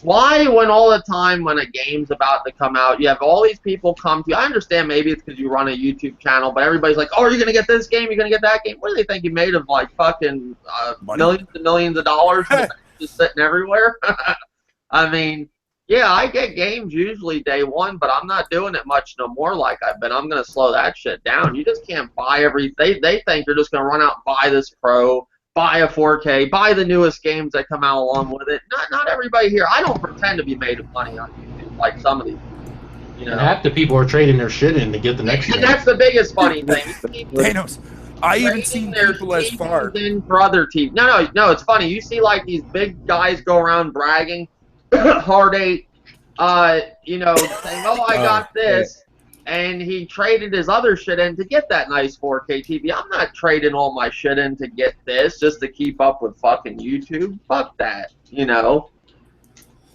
Why, when all the time when a game's about to come out, you have all these people come to you. I understand maybe it's because you run a YouTube channel, but everybody's like, oh, are you going to get this game? You're going to get that game? What do they think you made of, like, fucking millions and millions of dollars just sitting everywhere? I mean, yeah, I get games usually day one, but I'm not doing it much no more like I've been. I'm going to slow that shit down. You just can't buy everything. They think you're just going to run out and buy this Pro, buy a 4K, buy the newest games that come out along with it. Not everybody here. I don't pretend to be made of money on YouTube like some of these. You know, and half the people are trading their shit in to get the next. And that's the biggest funny thing. Thanos. I even seen people as far in for other TV. No. It's funny. You see like these big guys go around bragging, Hard 8, you know, saying, "Oh, I got this." And he traded his other shit in to get that nice 4K TV. I'm not trading all my shit in to get this just to keep up with fucking YouTube. Fuck that, you know?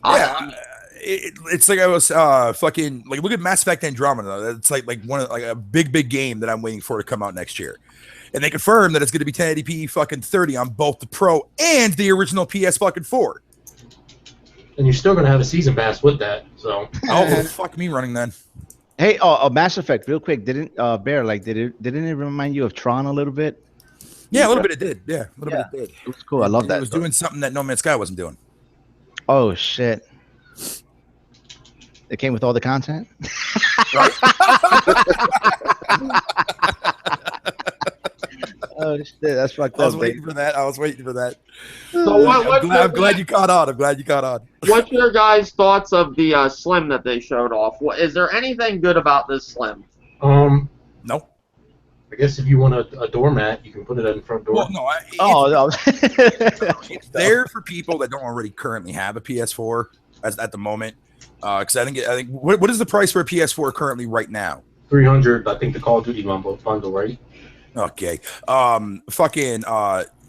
Yeah, it's like I was fucking like look at Mass Effect Andromeda. It's like one of like a big game that I'm waiting for to come out next year. And they confirmed that it's going to be 1080p fucking 30 on both the Pro and the original PS fucking 4. And you're still going to have a season pass with that. So fuck me running then. Hey, Mass Effect, real quick. Didn't it remind you of Tron a little bit? Yeah, a little bit it did. Yeah, a little bit it did. It was cool. I love that. It was doing something that No Man's Sky wasn't doing. Oh shit! It came with all the content. Right. Oh shit! That's fucked up. I was waiting for that. So I'm glad you caught on. I'm glad you caught on. What's your guys' thoughts of the Slim that they showed off? Is there anything good about this Slim? No. I guess if you want a doormat, you can put it in the front door. Well, no. No. It's there for people that don't already currently have a PS4 at the moment. Because I think what is the price for a PS4 currently right now? $300. I think the Call of Duty bundle, right? Okay.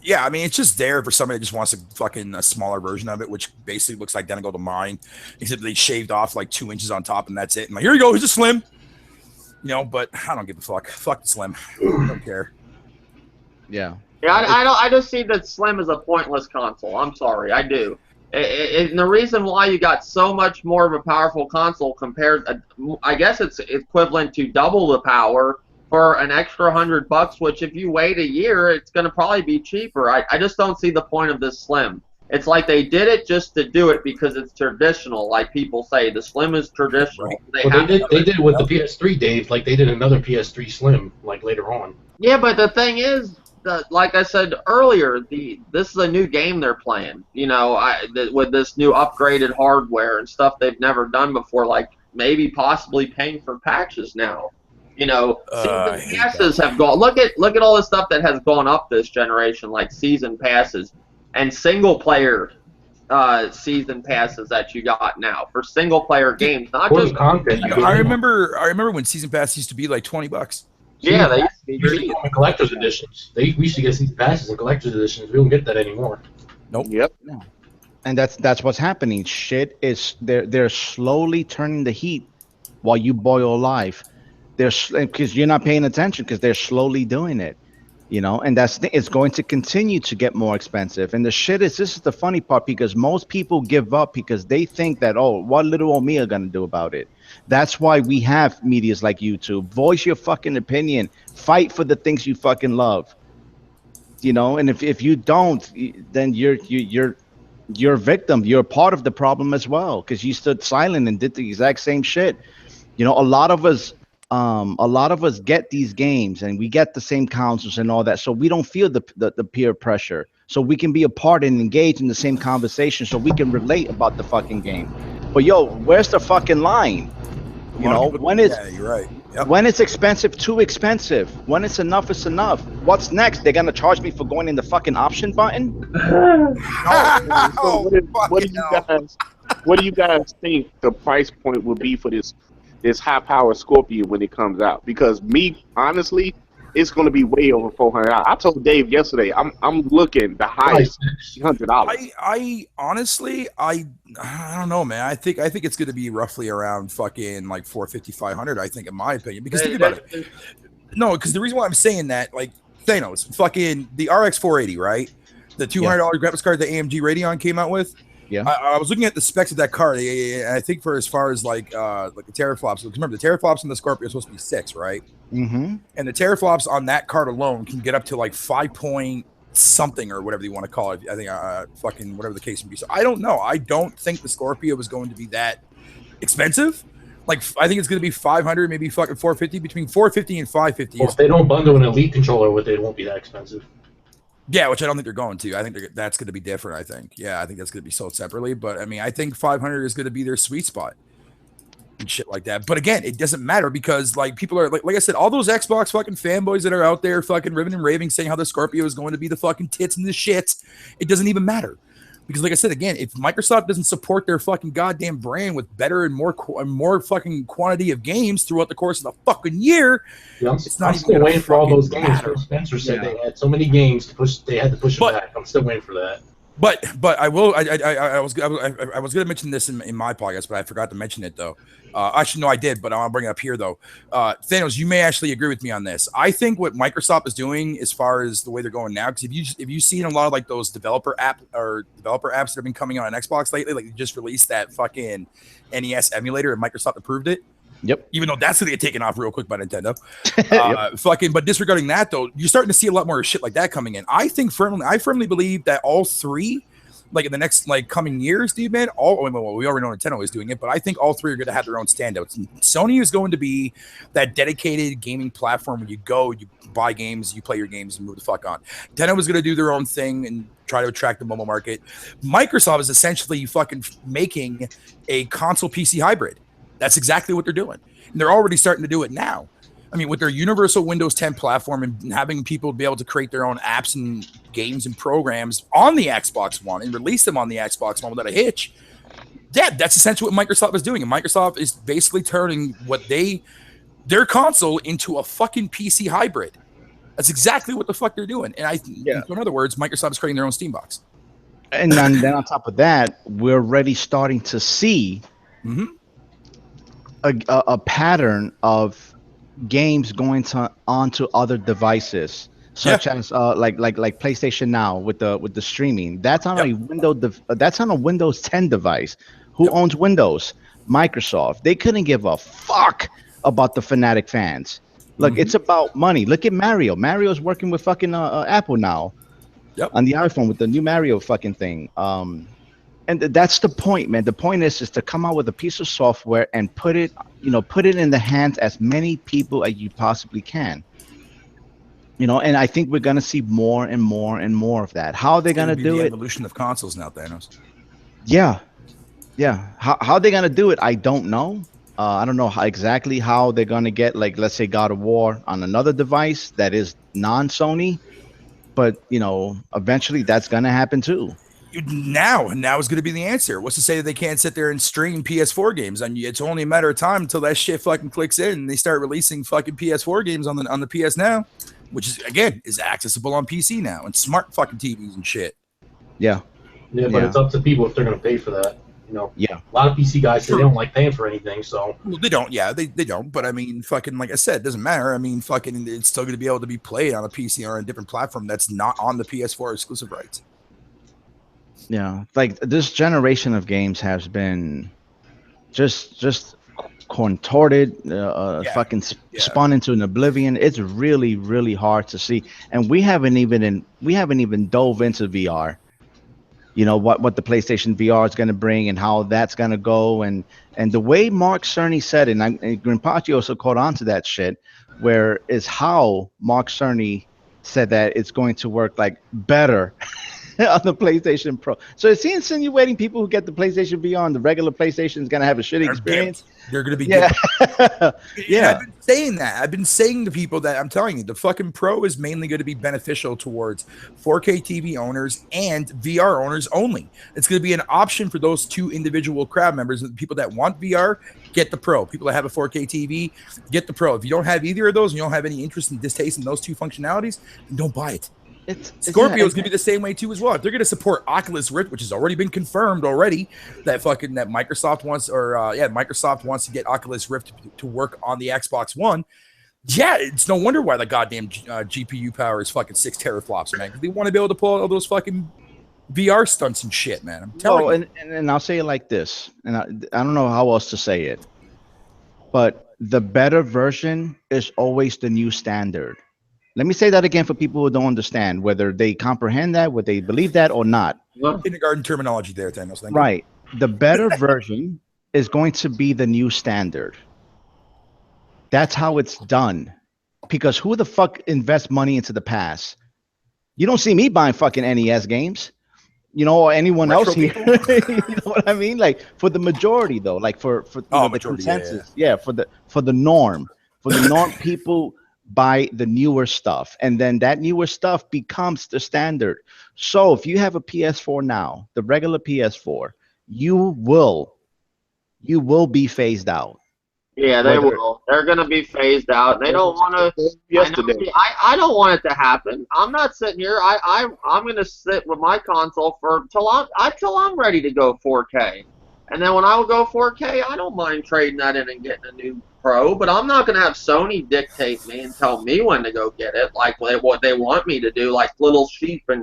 Yeah, I mean, it's just there for somebody that just wants a smaller version of it, which basically looks identical to mine, except they shaved off like 2 inches on top, and that's it. And like, here you go, here's a Slim. But I don't give a fuck. Fuck the Slim. I don't care. Yeah. Yeah, I just see that Slim as a pointless console. I'm sorry, I do. And the reason why you got so much more of a powerful console compared, I guess it's equivalent to double the power for an extra $100, which if you wait a year, it's going to probably be cheaper. I just don't see the point of this Slim. It's like they did it just to do it because it's traditional, like people say. The Slim is traditional. Right. They did it with the PS3, Dave. Like they did another PS3 Slim, like later on. Yeah, but the thing is, like I said earlier, this is a new game they're playing. With this new upgraded hardware and stuff they've never done before, like maybe possibly paying for patches now. Season passes have gone. Look at all the stuff that has gone up this generation, like season passes and single player season passes that you got now for single player games, not just content. I remember when season pass used to be like $20. Yeah, they used to be cheap. Collector's editions. We used to get season passes and collector's editions. We don't get that anymore. Nope. Yep. No. And that's what's happening. Shit is they're slowly turning the heat while you boil alive. Because you're not paying attention because they're slowly doing it, and it's going to continue to get more expensive. And this is the funny part, because most people give up because they think that, what little old me are going to do about it. That's why we have medias like YouTube. Voice your fucking opinion. Fight for the things you fucking love. And if you don't, then you're a victim. You're part of the problem as well, because you stood silent and did the exact same shit. A lot of us get these games and we get the same consoles and all that, so we don't feel the peer pressure, so we can be a part and engage in the same conversation, so we can relate about the fucking game. But where's the fucking line? When it's you're right. Yep. When it's expensive, too expensive. When it's enough, it's enough. What's next? They're gonna charge me for going in the fucking option button? What do you guys think the price point would be for this high-powered Scorpion when it comes out? Because me, honestly, it's going to be way over $400. I told Dave yesterday, I'm looking the highest $100. I honestly, I don't know, man. I think it's going to be roughly around fucking like 450, 500. I think, in my opinion, because think about it. No, because the reason why I'm saying that, like Thanos, fucking the RX 480, right? The $200 graphics card that AMG Radeon came out with. Yeah, I was looking at the specs of that card. I think for as far as like the teraflops, remember the teraflops in the Scorpio are supposed to be 6, right? Mm-hmm. And the teraflops on that card alone can get up to like 5 point something or whatever you want to call it. I think fucking whatever the case may be. So I don't know. I don't think the Scorpio was going to be that expensive. Like I think it's going to be 500, maybe fucking 450, between 450 and 550. Well, if they don't bundle an Elite controller with it, it won't be that expensive. Yeah, which I don't think they're going to. I think that's going to be different, I think. Yeah, I think that's going to be sold separately. But, I mean, I think 500 is going to be their sweet spot and shit like that. But, again, it doesn't matter because, like, people are, like I said, all those Xbox fucking fanboys that are out there fucking ribbing and raving saying how the Scorpio is going to be the fucking tits and the shits, it doesn't even matter. Because, like I said, again, if Microsoft doesn't support their fucking goddamn brand with better and more fucking quantity of games throughout the course of the fucking year, it's not I'm even still waiting for all those games. matter. Spencer said they had so many games to push. They had to push it back. I'm still waiting for that. But I will. I was going to mention this in my podcast, but I forgot to mention it though. Actually, no, I did, but I want to bring it up here though. Thanos, you may actually agree with me on this. I think what Microsoft is doing, as far as the way they're going now, because if you seen a lot of like those developer apps that have been coming out on Xbox lately, like they just released that fucking NES emulator and Microsoft approved it. Yep. Even though that's going to get taken off real quick by Nintendo. Yep. But disregarding that though, you're starting to see a lot more shit like that coming in. I firmly believe that all three like in the next like coming years, dude, man, well, we already know Nintendo is doing it, but I think all three are going to have their own standouts. Sony is going to be that dedicated gaming platform where you go, you buy games, you play your games, and move the fuck on. Nintendo is going to do their own thing and try to attract the mobile market. Microsoft is essentially fucking making a console PC hybrid. That's exactly what they're doing, and they're already starting to do it now. I mean, with their universal Windows 10 platform and having people be able to create their own apps and games and programs on the Xbox One and release them on the Xbox One without a hitch, yeah, that's essentially what Microsoft is doing. And Microsoft is basically turning their console into a fucking PC hybrid. That's exactly what the fuck they're doing. And in other words, Microsoft is creating their own Steam box. And then on top of that, we're already starting to see a pattern of games going onto other devices, such as like PlayStation Now with the streaming. That's on a Windows 10 device. Who owns Windows? Microsoft. They couldn't give a fuck about the Fnatic fans. Look, it's about money. Look at Mario. Mario's working with fucking Apple now on the iPhone with the new Mario fucking thing. And that's the point, man. The point is to come out with a piece of software and put it in the hands as many people as you possibly can. And I think we're gonna see more and more and more of that. How they're gonna do it? Evolution of consoles now, Thanos. Yeah. How they're gonna do it? I don't know. I don't know exactly how they're gonna get, like, let's say God of War on another device that is non-Sony, but eventually that's gonna happen too. Now is going to be the answer. What's to say that they can't sit there and stream PS4 games? And it's only a matter of time until that shit fucking clicks in and they start releasing fucking PS4 games on the PS Now, which is accessible on PC now and smart fucking TVs and shit. Yeah, but it's up to people if they're going to pay for that. Yeah. A lot of PC guys say they don't like paying for anything, so. Well, they don't. Yeah, they don't. But I mean, fucking, like I said, it doesn't matter. I mean, fucking, it's still going to be able to be played on a PC or on a different platform that's not on the PS4 exclusive rights. Yeah, like this generation of games has been just contorted, fucking spun into an oblivion. It's really, really hard to see, and we haven't even dove into VR. What the PlayStation VR is going to bring and how that's going to go, and the way Mark Cerny said it, and Grimpachi also caught on to that shit, where is how Mark Cerny said that it's going to work like better on the PlayStation Pro. So is he insinuating people who get the PlayStation VR on the regular PlayStation is going to have a shitty experience? They're going to be yeah. I've been saying that. I've been saying to people that I'm telling you, the fucking Pro is mainly going to be beneficial towards 4K TV owners and VR owners only. It's going to be an option for those two individual crowd members. The people that want VR, get the Pro. People that have a 4K TV, get the Pro. If you don't have either of those and you don't have any interest and distaste in those two functionalities, then don't buy it. Scorpio is going to be the same way too as well. If they're going to support Oculus Rift, which has already been confirmed already, that Microsoft wants, Microsoft wants to get Oculus Rift to work on the Xbox One. Yeah, it's no wonder why the goddamn GPU power is fucking 6 teraflops, man. Because they want to be able to pull out all those fucking VR stunts and shit, man. I'm telling you. And I'll say it like this, and I don't know how else to say it, but the better version is always the new standard. Let me say that again for people who don't understand, whether they comprehend that, whether they believe that or not. Kindergarten terminology there, Thanos. Right. The better version is going to be the new standard. That's how it's done. Because who the fuck invests money into the past? You don't see me buying fucking NES games, or anyone else here. You know what I mean? Like for the majority, though, like for the consensus, for the norm, people buy the newer stuff, and then that newer stuff becomes the standard. So if you have a PS4 now, the regular PS4, you will be phased out. Yeah, they will. They're going to be phased out. They don't want to. Yesterday, I don't want it to happen. I'm not sitting here. I'm going to sit with my console till I'm ready to go 4K. And then when I would go 4K, I don't mind trading that in and getting a new Pro, but I'm not going to have Sony dictate me and tell me when to go get it, like what they want me to do, like little sheep and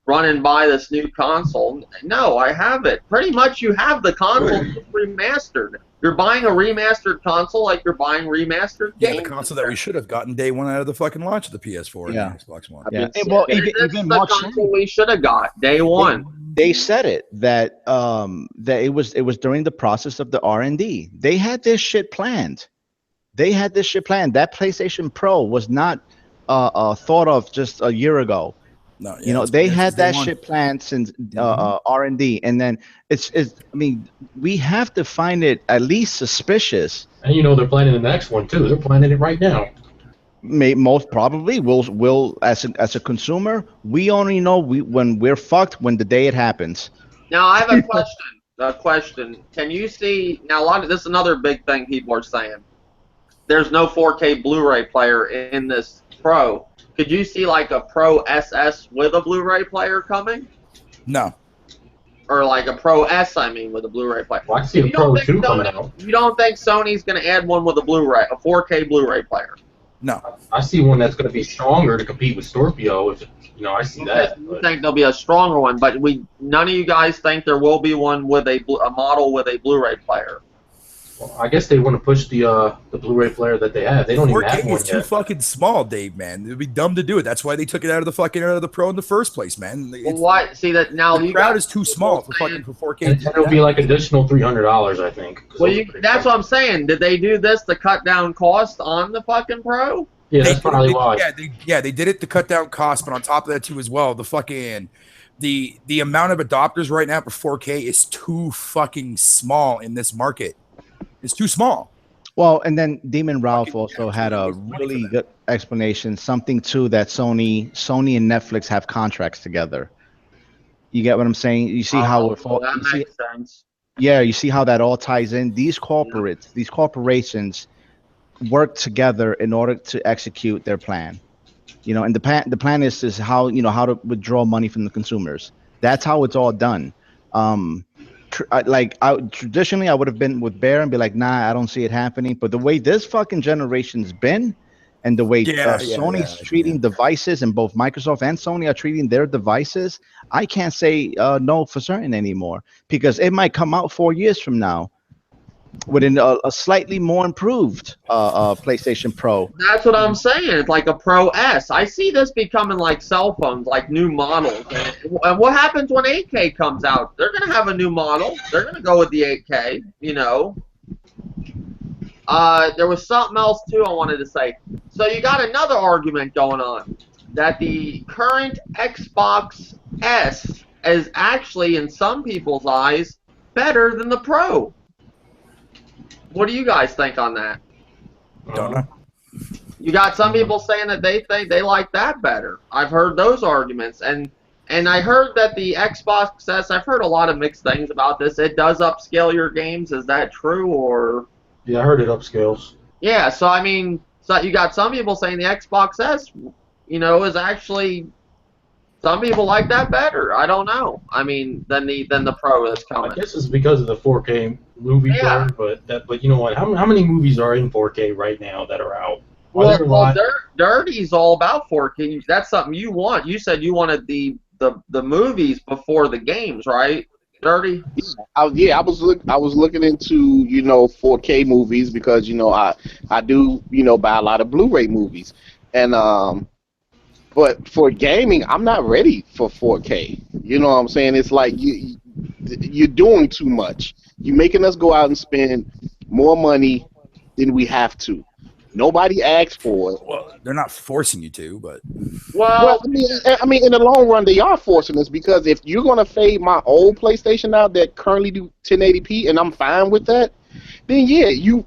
run and buy this new console. No, I have it. Pretty much you have the console remastered. You're buying a remastered console like you're buying remastered games. Yeah, the console that we should have gotten day one out of the fucking launch of the PS4 and the Xbox One. Yeah. This is the console we should have got day one. They said it that that it was during the process of the R&D. They had this shit planned. They had this shit planned. That PlayStation Pro was not thought of just a year ago. No, yeah, You know, it's they been had since day that one. shit planned since R&D, and then it's. I mean, we have to find it at least suspicious. And you know they're planning the next one too. They're planning it right now. Most probably, will as a consumer, we only know when we're fucked when the day it happens. Now I have a question. A question. Can you see now? This is another big thing people are saying. There's no 4K Blu-ray player in this Pro. Could you see like a Pro SS with a Blu-ray player coming? No. Or like a Pro S, I mean, with a Blu-ray player. Well, I can see a Pro 2 coming out. You don't think Sony's going to add one with a Blu-ray, a 4K Blu-ray player? No. I see one that's going to be stronger to compete with Scorpio. If you know, I see that. You think there'll be a stronger one, but none of you guys think there will be one with a model with a Blu-ray player. Well, I guess they want to push the Blu-ray player that they have. They don't even have 4K one is too yet. fucking small, Dave. Man, it'd be dumb to do it. That's why they took it out of the Pro in the first place, man. Well, why? See that now? The crowd is too small for 4K. And it'll be like additional $300, I think. Well, that's what I'm saying. Did they do this to cut down cost on the fucking Pro? Yeah, that's probably why. They did it to cut down costs, but on top of that too as well, the amount of adopters right now for 4K is too fucking small in this market. It's too small. Well, and then Demon Ralph also had a really good explanation. Something too that Sony and Netflix have contracts together. You get what I'm saying? You see how that makes sense. Yeah, you see how that all ties in. These corporations work together in order to execute their plan. You know, and the plan is how to withdraw money from the consumers. That's how it's all done. Traditionally, I would have been with Bear and be like, nah, I don't see it happening. But the way this fucking generation's been, and the way Sony's treating devices, and both Microsoft and Sony are treating their devices, I can't say no for certain anymore, because it might come out 4 years from now with a slightly more improved PlayStation Pro. That's what I'm saying. It's like a Pro S. I see this becoming like cell phones, like new models. And what happens when 8K comes out? They're going to have a new model. They're going to go with the 8K, you know. There was something else, too, I wanted to say. So you got another argument going on, that the current Xbox S is actually, in some people's eyes, better than the Pro. What do you guys think on that? Don't know. You got some people saying that they think they like that better. I've heard those arguments, and I heard that the Xbox S. I've heard a lot of mixed things about this. It does upscale your games. Is that true, or? Yeah, I heard it upscales. Yeah. So I mean, so you got some people saying the Xbox S, you know, is actually. Some people like that better. I don't know. I mean, than the Pro that's coming. I guess it's because of the 4K movie player, but you know what? How many movies are in 4K right now that are out? Well, Dirty's all about 4K. That's something you want. You said you wanted the movies before the games, right? Dirty. I was looking into 4K movies because I do buy a lot of Blu-ray movies, and but for gaming, I'm not ready for 4K. You know what I'm saying? It's like you're doing too much. You're making us go out and spend more money than we have to. Nobody asked for it. Well, they're not forcing you to, but well, I mean, in the long run, they are forcing us, because if you're gonna fade my old PlayStation out that currently do 1080p, and I'm fine with that, then yeah, you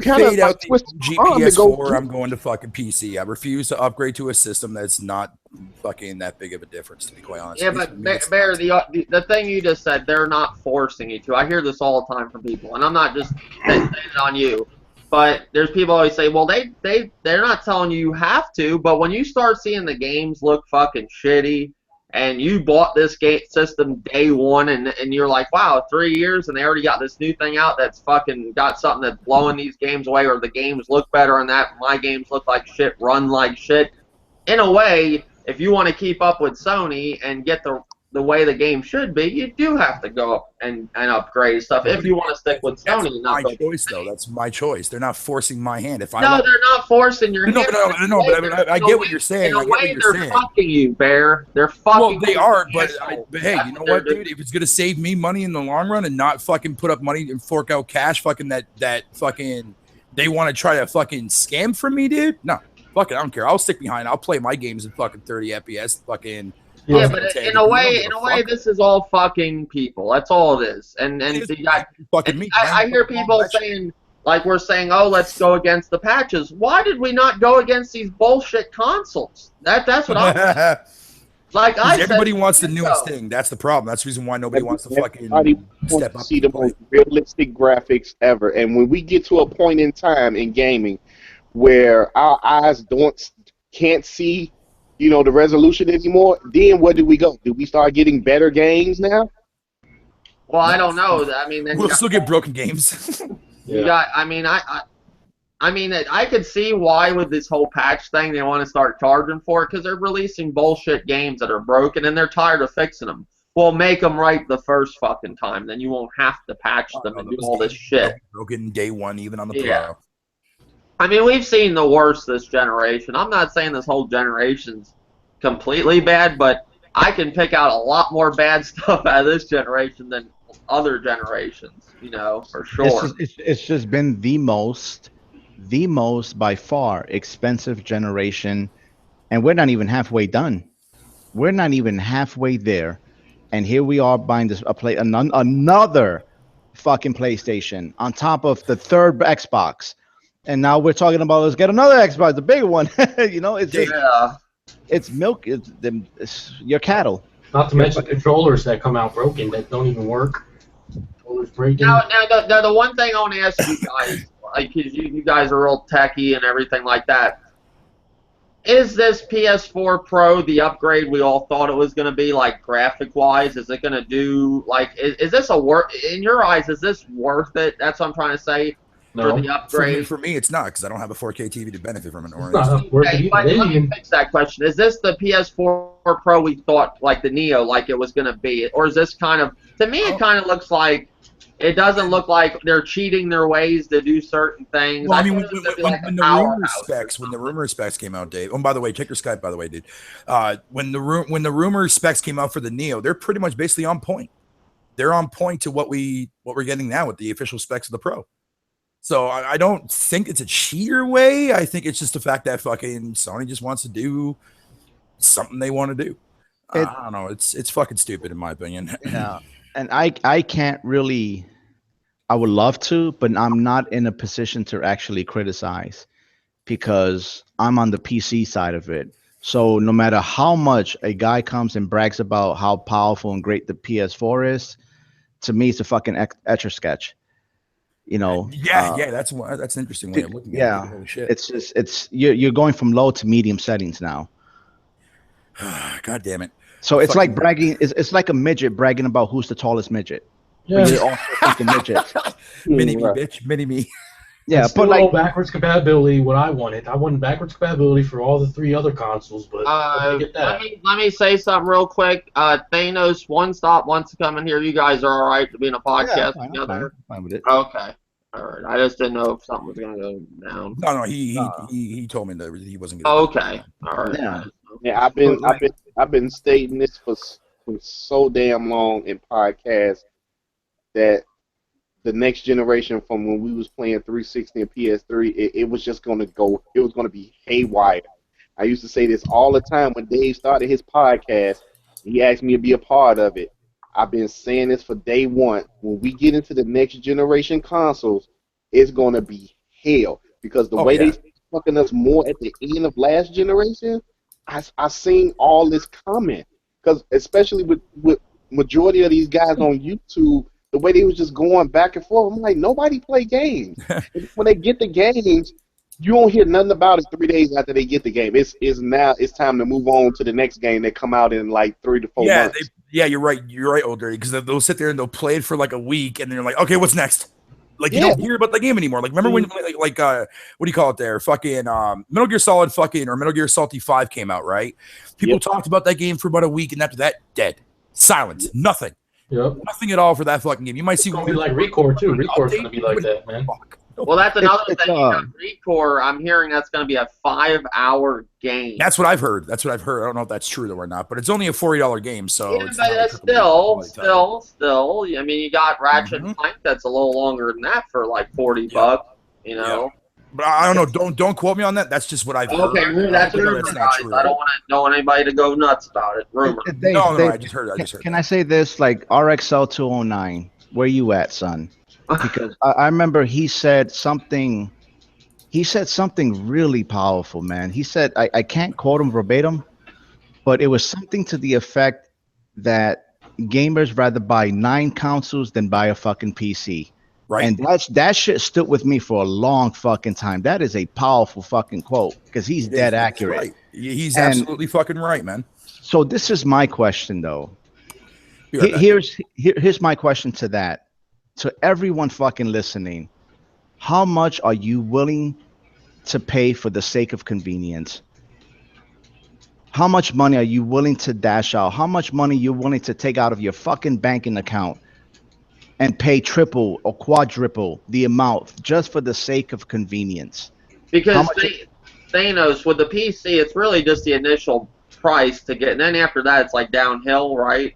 kind of like twist the arm to go. PS4, I'm going to fucking PC. I refuse to upgrade to a system that's not fucking that big of a difference, to be quite honest. Yeah, but Bear, the thing you just said, they're not forcing you to. I hear this all the time from people, and I'm not just saying it on you. But there's people always say, well, they're not telling you have to, but when you start seeing the games look fucking shitty, and you bought this game system day one, and you're like, wow, 3 years, and they already got this new thing out that's fucking got something that's blowing these games away, or the games look better and that my games look like shit, run like shit. In a way, if you want to keep up with Sony and get the the way the game should be, you do have to go up and upgrade stuff if you want to stick with That's Sony. Not my choice, though. That's my choice. They're not forcing my hand. If I no, want, they're not forcing your hand. but I get what you're saying. In a I get what way, you're they're saying. fucking you, Bear. They're fucking. Well, they are, but assholes. hey, you know what, dude? If it's gonna save me money in the long run and not fucking put up money and fork out cash, fucking that fucking they want to try to fucking scam from me, dude. No, fuck it, I don't care. I'll stick behind. I'll play my games in fucking 30 FPS, fucking. Yeah, but in a way, this is all fucking people. That's all it is. And fucking me. I hear people saying, like we're saying, oh, let's go against the patches. Why did we not go against these bullshit consoles? That's what I'm. Like everybody wants the newest thing. That's the problem. That's the reason why nobody wants to fucking step up. See the most realistic graphics ever. And when we get to a point in time in gaming where our eyes can't see, you know, the resolution anymore, then where do we go? Do we start getting better games now? Well, I don't know. I mean, we'll still get broken games. You got. I mean, I could see why with this whole patch thing they want to start charging for it because they're releasing bullshit games that are broken and they're tired of fixing them. Well, make them right the first fucking time, then you won't have to patch them and do all this shit. Broken day one, even on the Pro. I mean, we've seen the worst this generation. I'm not saying this whole generation's completely bad, but I can pick out a lot more bad stuff out of this generation than other generations, you know, for sure. It's just been the most by far expensive generation, and we're not even halfway done. We're not even halfway there, and here we are buying another fucking PlayStation on top of the third Xbox. And now we're talking about let's get another Xbox, the bigger one. You know, it's milk. It's your cattle. Not to mention controllers that come out broken that don't even work. Controllers breaking. Now, the one thing I want to ask you guys, like, cause you guys are real techie and everything like that. Is this PS4 Pro the upgrade we all thought it was going to be, like, graphic-wise? Is it going to do, like, is this in your eyes, is this worth it? That's what I'm trying to say. No. For the upgrade. For me, it's not because I don't have a 4K TV to benefit from it. Okay, but let me fix that question. Is this the PS4 Pro we thought, like the Neo, like it was going to be? Or is this kind of, to me, it kind of looks like, it doesn't look like they're cheating their ways to do certain things. Well, I mean, when the rumor specs came out, Dave. Oh, by the way, check your Skype, by the way, dude. When the rumor specs came out for the Neo, they're pretty much basically on point. They're on point to what we're getting now with the official specs of the Pro. So I don't think it's a cheater way. I think it's just the fact that fucking Sony just wants to do something they want to do. I don't know. It's fucking stupid in my opinion. Yeah, and I can't really. I would love to, but I'm not in a position to actually criticize because I'm on the PC side of it. So no matter how much a guy comes and brags about how powerful and great the PS4 is, to me it's a fucking Etch-a-Sketch. You know, that's an interesting way of looking at it. Holy shit. It's you're going from low to medium settings now. God damn it! So it's like bragging. It's like a midget bragging about who's the tallest midget. Yeah, you're all fucking midgets. Mini me, bitch. Mini me. Yeah, but like backwards compatibility. What I wanted backwards compatibility for all the three other consoles, but get that. Let me say something real quick. Thanos One Stop wants to come in here. You guys are all right to be in a podcast together? Fine with it. Okay. All right. I just didn't know if something was gonna go down. No, he told me that he wasn't gonna. Okay. All right. Yeah, I've been stating this for so damn long in podcasts that the next generation from when we was playing 360 and PS3, it was just going to go, it was going to be haywire. I used to say this all the time when Dave started his podcast. He asked me to be a part of it. I've been saying this for day one. When we get into the next generation consoles, it's going to be hell. Because the way they fucking us more at the end of last generation, I seen all this coming. Because especially with majority of these guys on YouTube, the way they was just going back and forth, I'm like, nobody play games. When they get the games, you don't hear nothing about it 3 days after they get the game. It's time to move on to the next game that come out in like 3 to 4 months. You're right. You're right, old dirty. Because they'll sit there and they'll play it for like a week, and then you're like, okay, what's next? Like you don't hear about the game anymore. Like remember when like what do you call it there? Fucking Metal Gear Solid or Metal Gear Salty 5 came out, right? People talked about that game for about a week, and after that, dead. Silence. Nothing. Yep. Nothing at all for that fucking game. You might see It's gonna be like Recore too. Recore's gonna be like that, man. Fuck. Well, that's another it's, thing. Recore, I'm hearing that's going to be a 5-hour game. That's what I've heard. I don't know if that's true though or not, but it's only a $40 game, so yeah, it's but not that's still. I mean, you got Ratchet and Clank that's a little longer than that for like $40 bucks. You know. Yeah. But I don't know. Don't quote me on that. That's just what I've heard. Okay, that's rumor, guys. I don't want anybody to go nuts about it. Rumor. Dave, I just heard. Can I say this? Like RXL 209, where you at, son? Because I remember he said something. He said something really powerful, man. He said I can't quote him verbatim, but it was something to the effect that gamers rather buy 9 consoles than buy a fucking PC. Right. And that shit stood with me for a long fucking time. That is a powerful fucking quote because he's dead accurate. Right. He's absolutely fucking right, man. So this is my question though. Here's my question to that. To everyone fucking listening, how much are you willing to pay for the sake of convenience? How much money are you willing to dash out? How much money you're willing to take out of your fucking banking account and pay triple or quadruple the amount just for the sake of convenience? Because Thanos, with the PC, it's really just the initial price to get, and then after that, it's like downhill, right?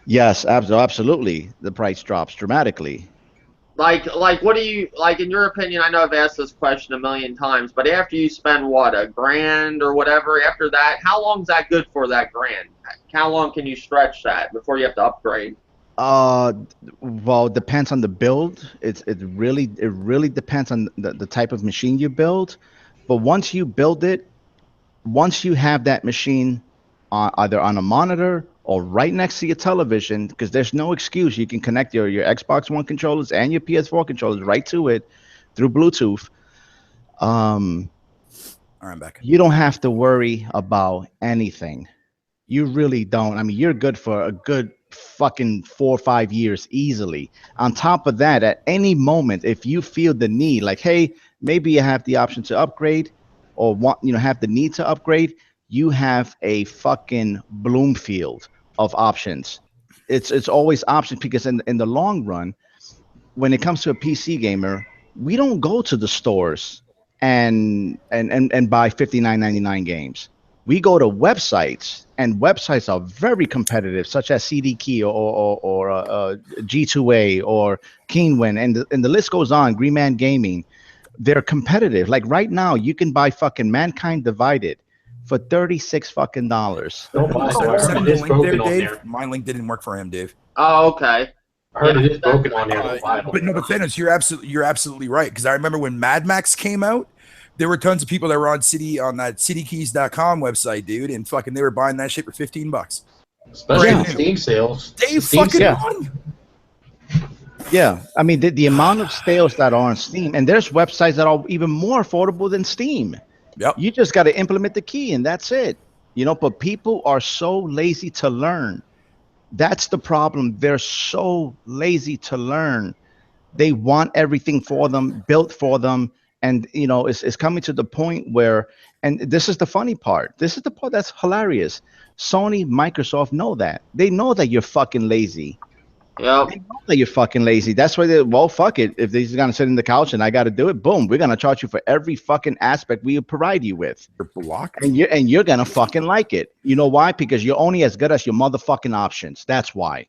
Yes, absolutely. The price drops dramatically. Like, what do you like? In your opinion, I know I've asked this question a million times, but after you spend what, $1,000 or whatever, after that, how long is that good for that $1,000? How long can you stretch that before you have to upgrade? Well, it depends on the build. It really depends on the type of machine you build. But once you build it, once you have that machine either on a monitor or right next to your television, because there's no excuse. You can connect your Xbox One controllers and your PS4 controllers right to it through Bluetooth. All right, I'm back. You don't have to worry about anything. You really don't. I mean, you're good for a good fucking 4 or 5 years easily. On top of that, at any moment, if you feel the need, like, hey, maybe you have the option to upgrade or have the need to upgrade, you have a fucking Bloomfield of options. It's always options because in the long run, when it comes to a PC gamer, we don't go to the stores and buy $59.99 games. We go to websites, and websites are very competitive, such as CD Key or G2A or Keenwin, and the list goes on. Green Man Gaming, they're competitive. Like right now, you can buy fucking Mankind Divided for $36 fucking dollars. Don't buy it. Dave. My link didn't work for him, Dave. Oh, okay. I heard it is broken on there. But Thanos, you're absolutely right. Because I remember when Mad Max came out, there were tons of people that were on that citykeys.com website, dude, and fucking they were buying that shit for $15. Especially in Steam sales. Dave fucking won. Yeah, I mean the amount of sales that are on Steam, and there's websites that are even more affordable than Steam. Yep. You just got to implement the key, and that's it. But people are so lazy to learn. That's the problem. They're so lazy to learn. They want everything for them, built for them, and it's coming to the point where, and this is the funny part. This is the part that's hilarious. Sony, Microsoft know that. They know that you're fucking lazy. Yep. They know that you're fucking lazy. That's why fuck it. If they're gonna sit in the couch and I gotta do it, boom, we're gonna charge you for every fucking aspect we provide you with. You're blocked. And you're gonna fucking like it. You know why? Because you're only as good as your motherfucking options. That's why.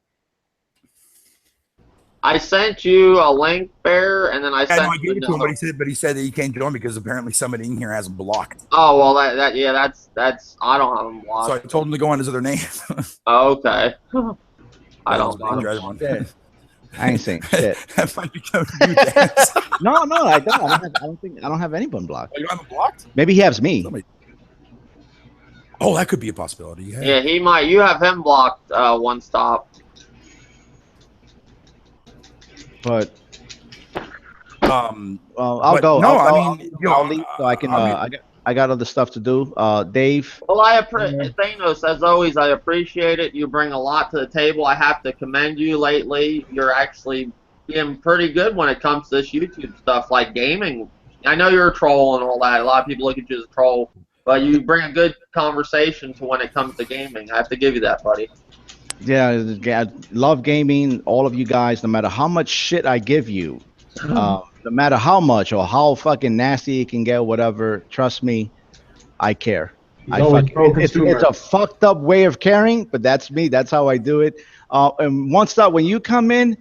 I sent you a link, Bear, and then I sent. I gave it to him, but he said that he can't join because apparently somebody in here has him blocked. Oh well, that's I don't have him blocked. So I told him to go on his other name. Oh, okay. I don't know. I ain't saying shit. That might be coming to you, Dennis. No, I don't. I don't have anyone blocked. You have him blocked? Maybe he has me. Oh, that could be a possibility. Yeah, he might. You have him blocked. One stop. But I'll go. No, I'll leave so I can. I got other stuff to do. Dave. Well, Thanos, as always, I appreciate it. You bring a lot to the table. I have to commend you lately. You're actually being pretty good when it comes to this YouTube stuff, like gaming. I know you're a troll and all that. A lot of people look at you as a troll, but you bring a good conversation to when it comes to gaming. I have to give you that, buddy. Yeah, I love gaming. All of you guys, no matter how much shit I give you, no matter how much or how fucking nasty it can get, whatever. Trust me, I care. He's I always fucking it's pro-consumer. a fucked up way of caring, but that's me. That's how I do it. And once that when you come in,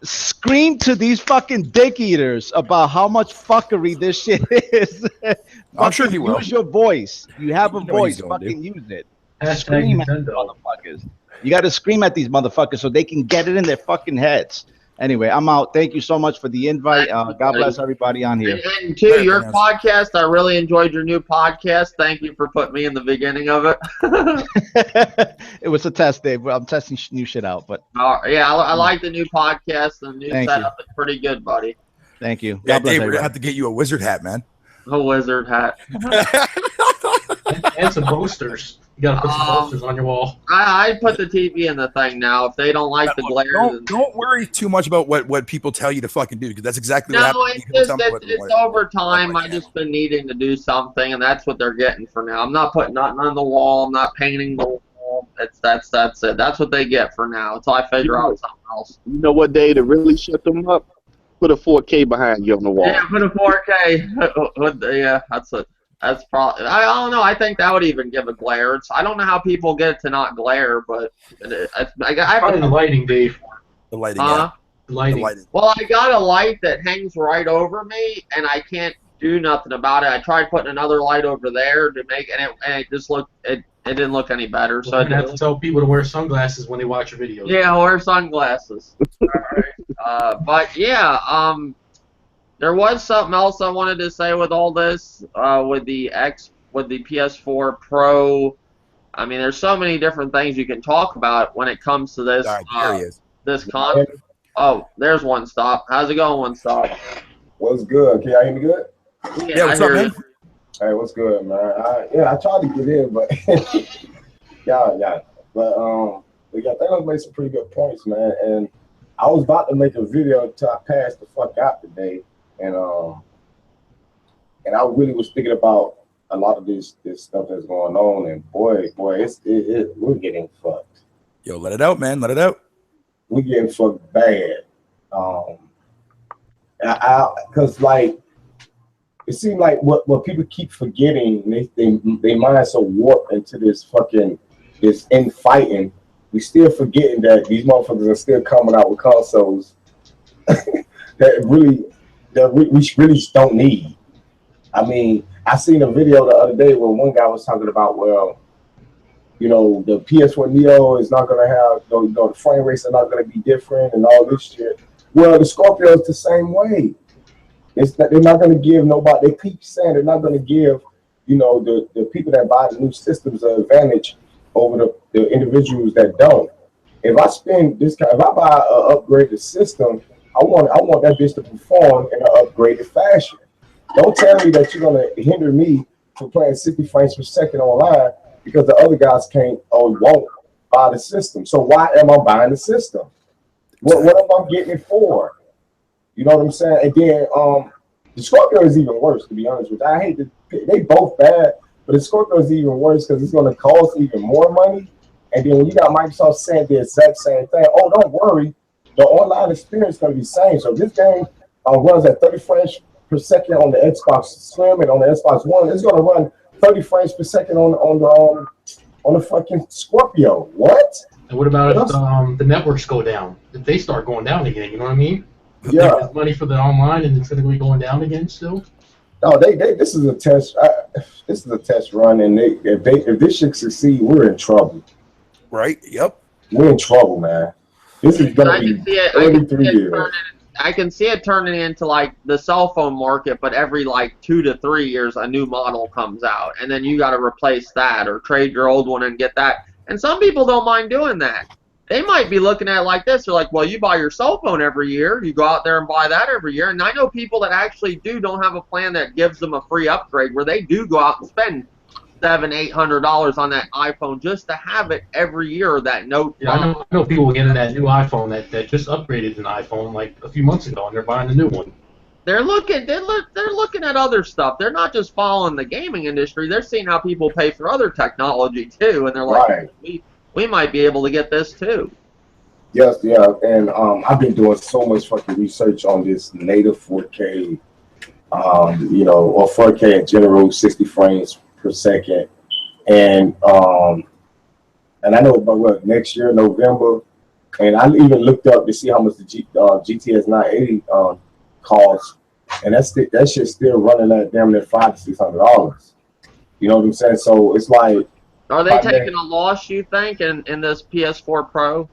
scream to these fucking dick eaters about how much fuckery this shit is. I'm sure Fucking he will. use your voice. You have a You know what he's voice. gonna do. Fucking use it. Hashtag Scream at these Nintendo. motherfuckers. You got to scream at these motherfuckers so they can get it in their fucking heads. Anyway, I'm out. Thank you so much for the invite. God bless everybody on here. And to your podcast, I really enjoyed your new podcast. Thank you for putting me in the beginning of it. It was a test, Dave. I'm testing new shit out, but Yeah, I like the new podcast. The new Thank setup is pretty good, buddy. thank you. Yeah, God bless Dave, we're gonna everybody. have to get you a wizard hat, man. A wizard hat. And some posters. You gotta put some posters on your wall. I put the TV in the thing now. If they don't like the glare, Don't worry too much about what people tell you to fucking do, because that's exactly what no, happens. it's over time. I just been needing to do something, and that's what they're getting for now. I'm not putting nothing on the wall. I'm not painting the wall. That's it. That's what they get for now until I figure out something else. You know what, Dave, to really shut them up? Put a 4K behind you on the wall. Yeah, put a 4K. Yeah, that's it. That's probably. I don't know. I think that would even give a glare. I don't know how people get it to not glare, but I Probably the lighting, Dave. The lighting, yeah. The lighting. The lighting. Well, I got a light that hangs right over me, and I can't do nothing about it. I tried putting another light over there to make, and it just looked. It didn't look any better. So I have to tell people to wear sunglasses when they watch your videos. yeah, wear sunglasses. But yeah, there was something else I wanted to say with all this, with the PS4 Pro. I mean, there's so many different things you can talk about when it comes to this. All right, there he is. This con. Oh, there's One Stop. How's it going, One Stop? What's good? Can y'all hear me good? Yeah, what's up, man? Hey, what's good, man? I tried to get in, but yeah. But yeah, Thanos made some pretty good points, man. And I was about to make a video until I passed the fuck out today, and I really was thinking about a lot of this stuff that's going on, and boy, we're getting fucked. Yo, let it out, man. Let it out. We're getting fucked bad. Because like it seems like what people keep forgetting, they mind so warped into this infighting. We still forgetting that these motherfuckers are still coming out with consoles that we really just don't need. I mean, I seen a video the other day where one guy was talking about, well, you know, the PS4 Neo is not gonna have, the frame rates are not gonna be different and all this shit. Well, the Scorpio is the same way. They're not going to give nobody. They keep saying they're not going to give, you know, the people that buy the new systems an advantage over the individuals that don't. If I spend this kind, if I buy an upgraded system, I want that bitch to perform in an upgraded fashion. Don't tell me that you're going to hinder me from playing 60 frames per second online because the other guys can't or won't buy the system. So why am I buying the system? What am I getting it for? You know what I'm saying? And then the Scorpio is even worse, to be honest with you. I hate they both bad, but the Scorpio is even worse because it's going to cost even more money. And then when you got Microsoft saying the exact same thing, oh, don't worry, the online experience is going to be the same. So this game runs at 30 frames per second on the Xbox Slim and on the Xbox One. It's going to run 30 frames per second on the fucking Scorpio. What? And what about if the networks go down? If they start going down again, you know what I mean? Yeah. There's money for the online, and it's going to be going down again still. No, this is a test. This is a test run, and if this should succeed, we're in trouble. Right? Yep. We're in trouble, man. This is going to be every 3 years. I can see it turning into like the cell phone market, but every like 2 to 3 years a new model comes out, and then you got to replace that or trade your old one and get that. And some people don't mind doing that. They might be looking at it like this. They're like, well, you buy your cell phone every year. You go out there and buy that every year. And I know people that actually don't have a plan that gives them a free upgrade where they do go out and spend $700-800 on that iPhone just to have it every year. That Note. Yeah, I know people getting that new iPhone that just upgraded an iPhone like a few months ago, and they're buying a new one. They're looking at other stuff. They're not just following the gaming industry. They're seeing how people pay for other technology too, and they're like, Right. we might be able to get this too. Yes, yeah, and I've been doing so much fucking research on this native 4K, or 4K in general, 60 frames per second, and I know about what next year, November, and I even looked up to see how much the GTX 980 costs, and that shit's still running at damn near $500 to $600. You know what I'm saying? So it's like, are they taking a loss, you think, in this PS4 Pro?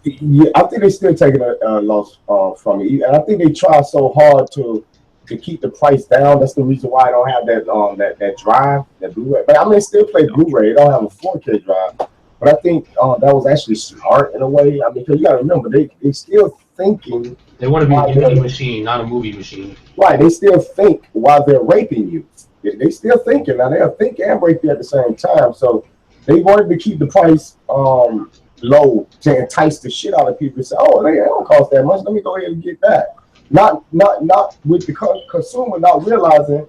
Yeah, I think they're still taking a loss from it, and I think they try so hard to keep the price down. That's the reason why I don't have that drive, that Blu-ray. But I mean, still play Blu-ray. They don't have a 4K drive. But I think that was actually smart in a way. I mean, because you got to remember, they still thinking. They want to be a gaming machine, not a movie machine. Right. They still think while they're raping you. They still thinking. Now, they'll think and rape you at the same time. So they wanted to keep the price low to entice the shit out of people to say, oh, they don't cost that much. Let me go ahead and get that. Not with the consumer not realizing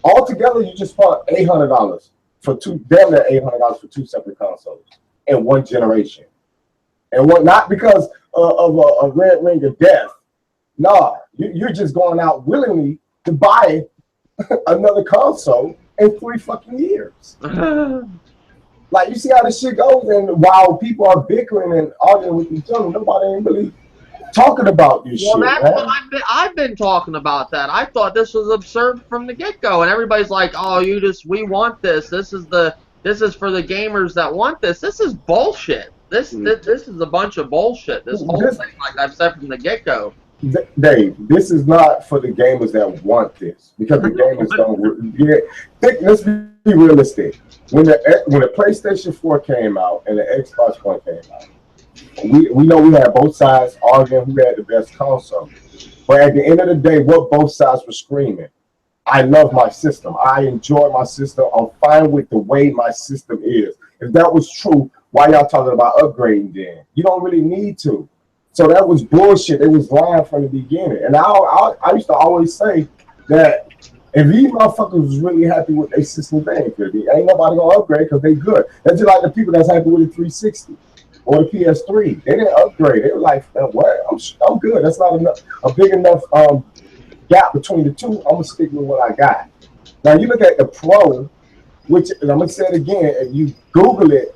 altogether you just spent $800 for damn near $800 for two separate consoles in one generation. And what, not because of a red ring of death. Nah, you're just going out willingly to buy another console in 3 fucking years. Like, you see how this shit goes, and while people are bickering and arguing with each other, nobody ain't really talking about this shit. That's what I've been talking about that. I thought this was absurd from the get-go, and everybody's like, "Oh, we want this. This is for the gamers that want this." This is bullshit. This is a bunch of bullshit. This whole thing, like I've said from the get-go. Dave, this is not for the gamers that want this, because the gamers don't. Let's be realistic. When the PlayStation 4 came out and the Xbox One came out, we know we had both sides arguing who had the best console. But at the end of the day, what both sides were screaming, I love my system. I enjoy my system. I'm fine with the way my system is. If that was true, why y'all talking about upgrading then? You don't really need to. So that was bullshit. It was lying from the beginning. And I used to always say that if these motherfuckers was really happy with their system, they ain't good. Ain't nobody gonna upgrade because they good. That's just like the people that's happy with the 360 or the PS3. They didn't upgrade. They were like, what? I'm good. That's not enough. A big enough gap between the two. I'm gonna stick with what I got. Now you look at the Pro, which, and I'm gonna say it again, and you Google it.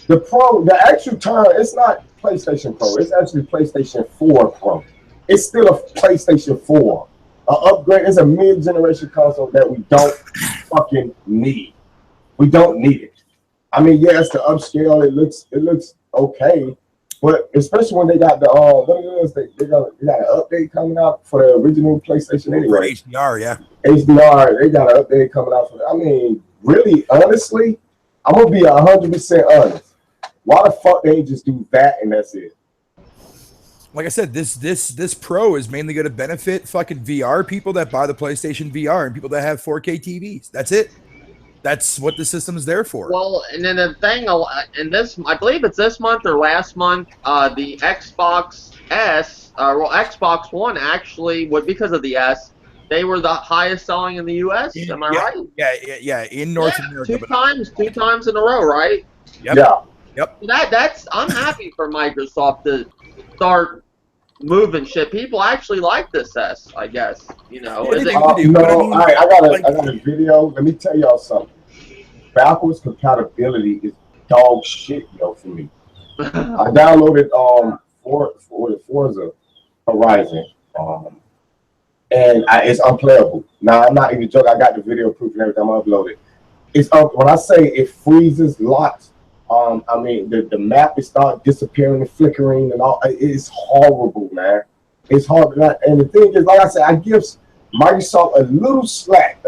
The Pro, the actual term, it's not PlayStation Pro. It's actually PlayStation 4 Pro. It's still a PlayStation 4. An upgrade is a mid-generation console that we don't fucking need. We don't need it. I mean, yes, the upscale, it looks okay, but especially when they got the what it is, they got an update coming out for the original PlayStation anyway. For HDR, yeah. HDR, they got an update coming out for. I mean, really, honestly, I'm gonna be 100% honest. Why the fuck they just do that and that's it? Like I said, this Pro is mainly going to benefit fucking VR people that buy the PlayStation VR and people that have 4K TVs. That's it. That's what the system is there for. Well, and then the thing, in this, I believe it's this month or last month, the Xbox S, Xbox One actually, because of the S, they were the highest selling in the U.S. Am I right? Yeah, in North America. Two times in a row, right? Yep. Yeah. Yep. I'm happy for Microsoft to start moving shit. People actually like this S, I guess. You know. I got a video. Let me tell y'all something. Backwards compatibility is dog shit, for me. I downloaded Forza Horizon, and it's unplayable. Now I'm not even joking. I got the video proof and everything. I uploaded. It's when I say it freezes lots. I mean, the map is start disappearing and flickering and all. It's horrible, man. It's horrible. And the thing is, like I said, I give Microsoft a little slack.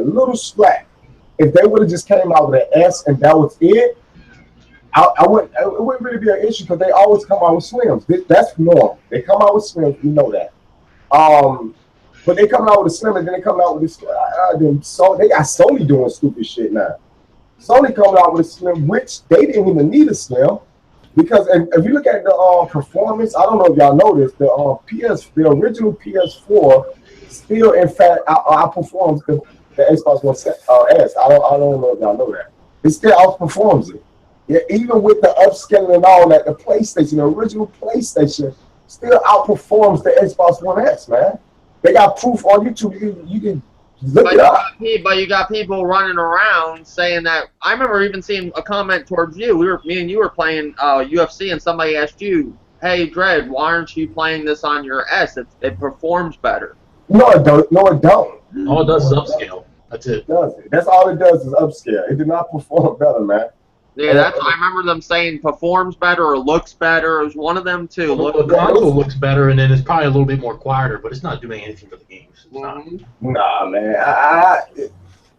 If they would have just came out with an S and that was it, it wouldn't really be an issue because they always come out with slims. That's normal. They come out with slims. You know that. But they come out with a slim and then they come out with this. So they got Sony doing stupid shit now. Sony coming out with a slim, which they didn't even need a slim, because if you look at the performance, I don't know if y'all noticed, the original PS4 still in fact outperforms the Xbox One S. I don't know if y'all know that. It still outperforms it. Yeah, even with the upscaling and all that, the PlayStation, the original PlayStation, still outperforms the Xbox One X, man. They got proof on YouTube. You can look it up. But you got people running around saying that. I remember even seeing a comment towards you. Me and you were playing UFC, and somebody asked you, "Hey, Dredd, why aren't you playing this on your S? It performs better." No, it don't. No, it don't. All it does is upscale. That's it. That's all it does is upscale. It did not perform better, man. Yeah, I remember them saying performs better or looks better. It was one of them too. The console looks better, and then it's probably a little bit more quieter, but it's not doing anything for the games. Nah, man.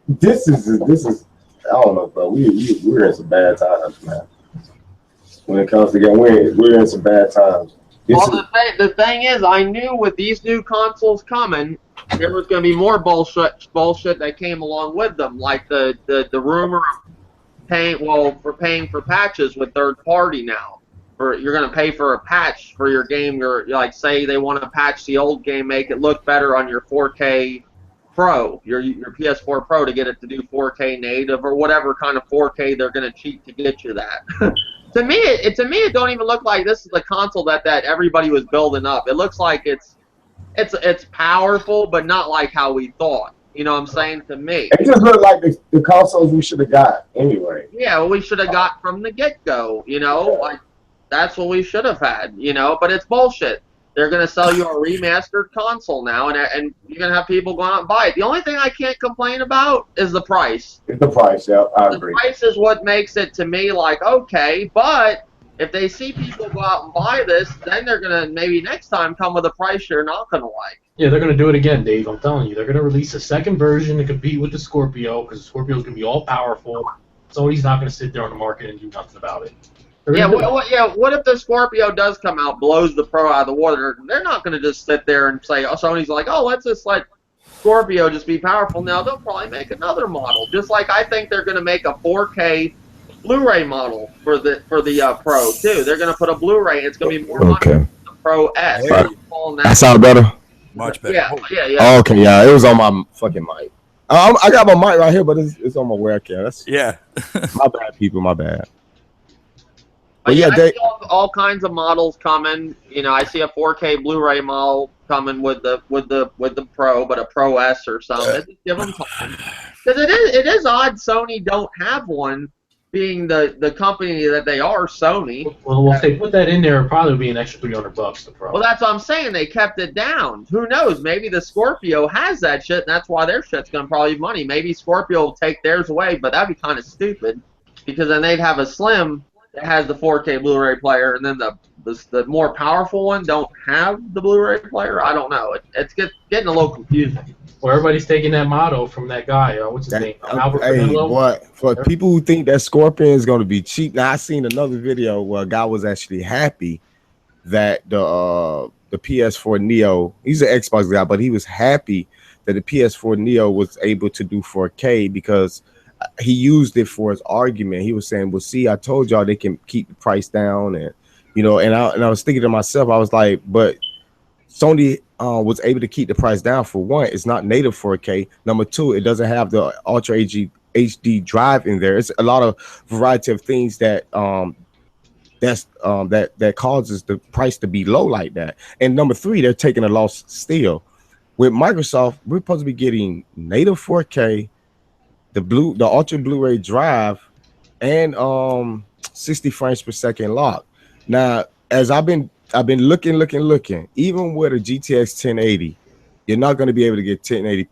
This is. I don't know, bro. We're in some bad times, man. When it comes to game, we're in some bad times. The thing is, I knew with these new consoles coming, there was going to be more bullshit that came along with them, like the rumor of paying for patches with third party now. You're going to pay for a patch for your game. You're like, say they want to patch the old game, make it look better on your 4K Pro, your PS4 Pro, to get it to do 4K native or whatever kind of 4K they're going to cheat to get you that. To me, it don't even look like this is the console that everybody was building up. It looks like it's powerful, but not like how we thought. You know what I'm saying? To me, it just looked like the consoles we should have got anyway. Yeah, well, we should have got from the get-go. You know, like that's what we should have had. You know, but it's bullshit. They're gonna sell you a remastered console now, and you're gonna have people go out and buy it. The only thing I can't complain about is the price. It's the price, yeah, I agree. The price is what makes it to me like okay, but if they see people go out and buy this, then they're gonna maybe next time come with a price you're not gonna like. Yeah, they're going to do it again, Dave. I'm telling you. They're going to release a second version to compete with the Scorpio, because the Scorpio is going to be all powerful. Sony's not going to sit there on the market and do nothing about it. What if the Scorpio does come out, blows the Pro out of the water? They're not going to just sit there and say, oh, Sony's like, oh, let's just let Scorpio just be powerful. Now they'll probably make another model. Just like I think they're going to make a 4K Blu-ray model for the Pro, too. They're going to put a Blu-ray. It's going to be more money than the Pro S. Hey. That sound better? Much better. Yeah. Oh, okay, yeah, it was on my fucking mic. I got my mic right here, but it's on my webcam. My bad, people. My bad. But yeah, I see all kinds of models coming. You know, I see a 4K Blu-ray model coming with the Pro, but a Pro S or something. Just give them time, because it is odd Sony don't have one, being the company that they are, Sony. Well, if they put that in there, it'd probably be an extra $300 to Pro. Well, that's what I'm saying. They kept it down. Who knows? Maybe the Scorpio has that shit, and that's why their shit's going to probably be money. Maybe Scorpio will take theirs away, but that'd be kind of stupid, because then they'd have a Slim that has the 4K Blu-ray player, and then the more powerful one don't have the Blu-ray player. I don't know. It's getting a little confusing. Well, everybody's taking that motto from that guy. What's his name? Albert Pinello? What? For people who think that Scorpion is going to be cheap, now I seen another video where a guy was actually happy that the PS4 Neo, he's an Xbox guy, but he was happy that the PS4 Neo was able to do 4K because he used it for his argument. He was saying, well, see, I told y'all they can keep the price down, and you know, and I was thinking to myself, I was like, but Sony was able to keep the price down. For one, it's not native 4K. Number two, it doesn't have the Ultra HD drive in there. It's a lot of variety of things that that causes the price to be low like that. And number three, they're taking a loss still. With Microsoft, we're supposed to be getting native 4K, the Ultra Blu-ray drive, and 60 frames per second lock. Now, as I've been looking, even with a GTX 1080, you're not going to be able to get 1080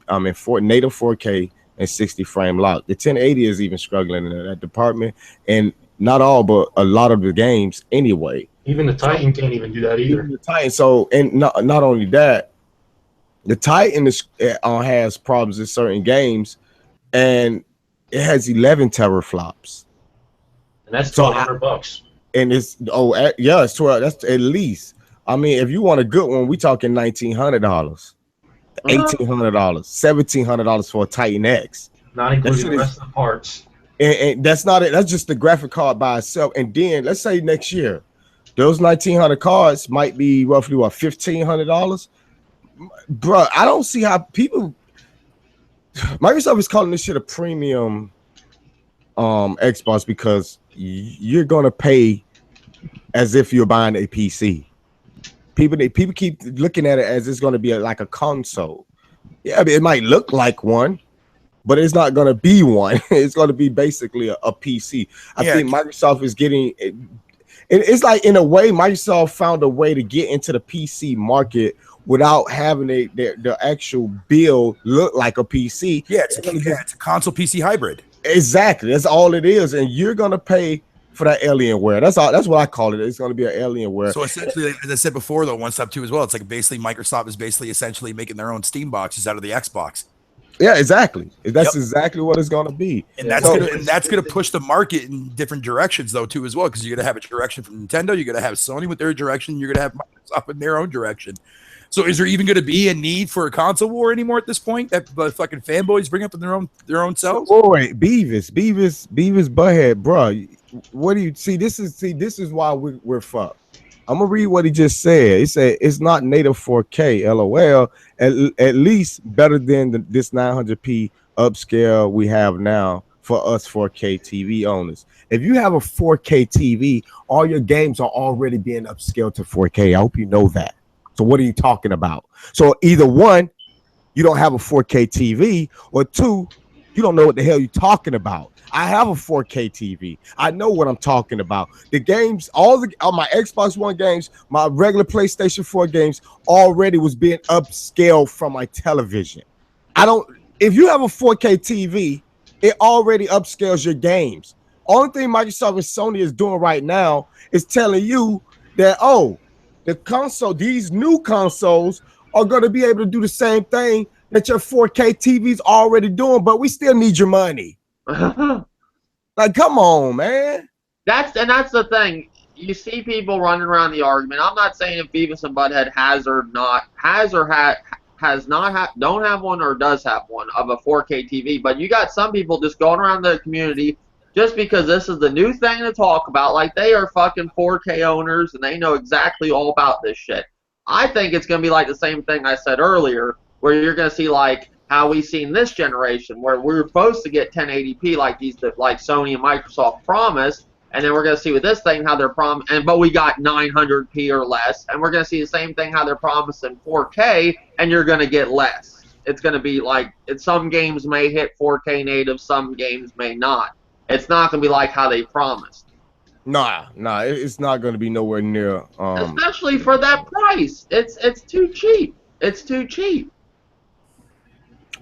native 4K and 60 frame lock. The 1080 is even struggling in that department, and not all, but a lot of the games anyway. Even the Titan can't even do that either. Even the Titan. So, and not only that, the Titan has problems in certain games, and it has 11 teraflops. And that's $1,200. And it's it's 12. That's at least. I mean, if you want a good one, we talking $1,900, $1,800, $1,700 for a Titan X. Not including the rest of the parts. And that's not it. That's just the graphic card by itself. And then let's say next year, those 1,900 cards might be roughly what, $1,500. Bro, I don't see how people. Microsoft is calling this shit a premium Xbox because you're gonna pay as if you're buying a PC. People keep looking at it as it's gonna be like a console. Yeah, I mean, it might look like one, but it's not gonna be one. It's gonna be basically a PC. I think Microsoft is getting. It's like, in a way, Microsoft found a way to get into the PC market without having the actual build look like a PC. Yeah, it's a console PC hybrid. Exactly, that's all it is, and you're gonna pay for that Alienware. That's all. That's what I call it. It's gonna be an Alienware. So essentially, as I said before, though, 1.2 as well. It's like basically Microsoft is basically essentially making their own Steam boxes out of the Xbox. Yeah, exactly. That's exactly what it's gonna be, and that's gonna push the market in different directions though too as well, because you're gonna have a direction from Nintendo, you're gonna have Sony with their direction, you're gonna have Microsoft in their own direction. So is there even gonna be a need for a console war anymore at this point that the fucking fanboys bring up in their own selves? Oh wait, Beavis, butthead, bro. What do you see? This is why we're fucked. I'm gonna read what he just said. He said it's not native 4K. LOL. At least better than this 900p upscale we have now for us 4K TV owners. If you have a 4K TV, all your games are already being upscaled to 4K. I hope you know that. So what are you talking about? So either one, you don't have a 4K TV, or two, you don't know what the hell you're talking about. I have a 4K TV. I know what I'm talking about. The games, all my Xbox One games, my regular PlayStation 4 games already was being upscaled from my television. If you have a 4K TV, it already upscales your games. Only thing Microsoft and Sony is doing right now is telling you that, the console, these new consoles are going to be able to do the same thing that your 4K TV's already doing, but we still need your money. Like, come on, man. That's the thing. You see people running around the argument. I'm not saying if Beavis and Butthead don't have one or does have one of a 4K TV, but you got some people just going around the community just because this is the new thing to talk about, like they are fucking 4K owners and they know exactly all about this shit. I think it's going to be like the same thing I said earlier, where you're going to see like how we seen this generation, where we were supposed to get 1080p like Sony and Microsoft promised, and then we're going to see with this thing how they're but we got 900p or less, and we're going to see the same thing how they're promising 4K, and you're going to get less. It's going to be like some games may hit 4K native, some games may not. It's not going to be like how they promised. Nah, it's not going to be nowhere near. Especially for that price, it's too cheap. It's too cheap.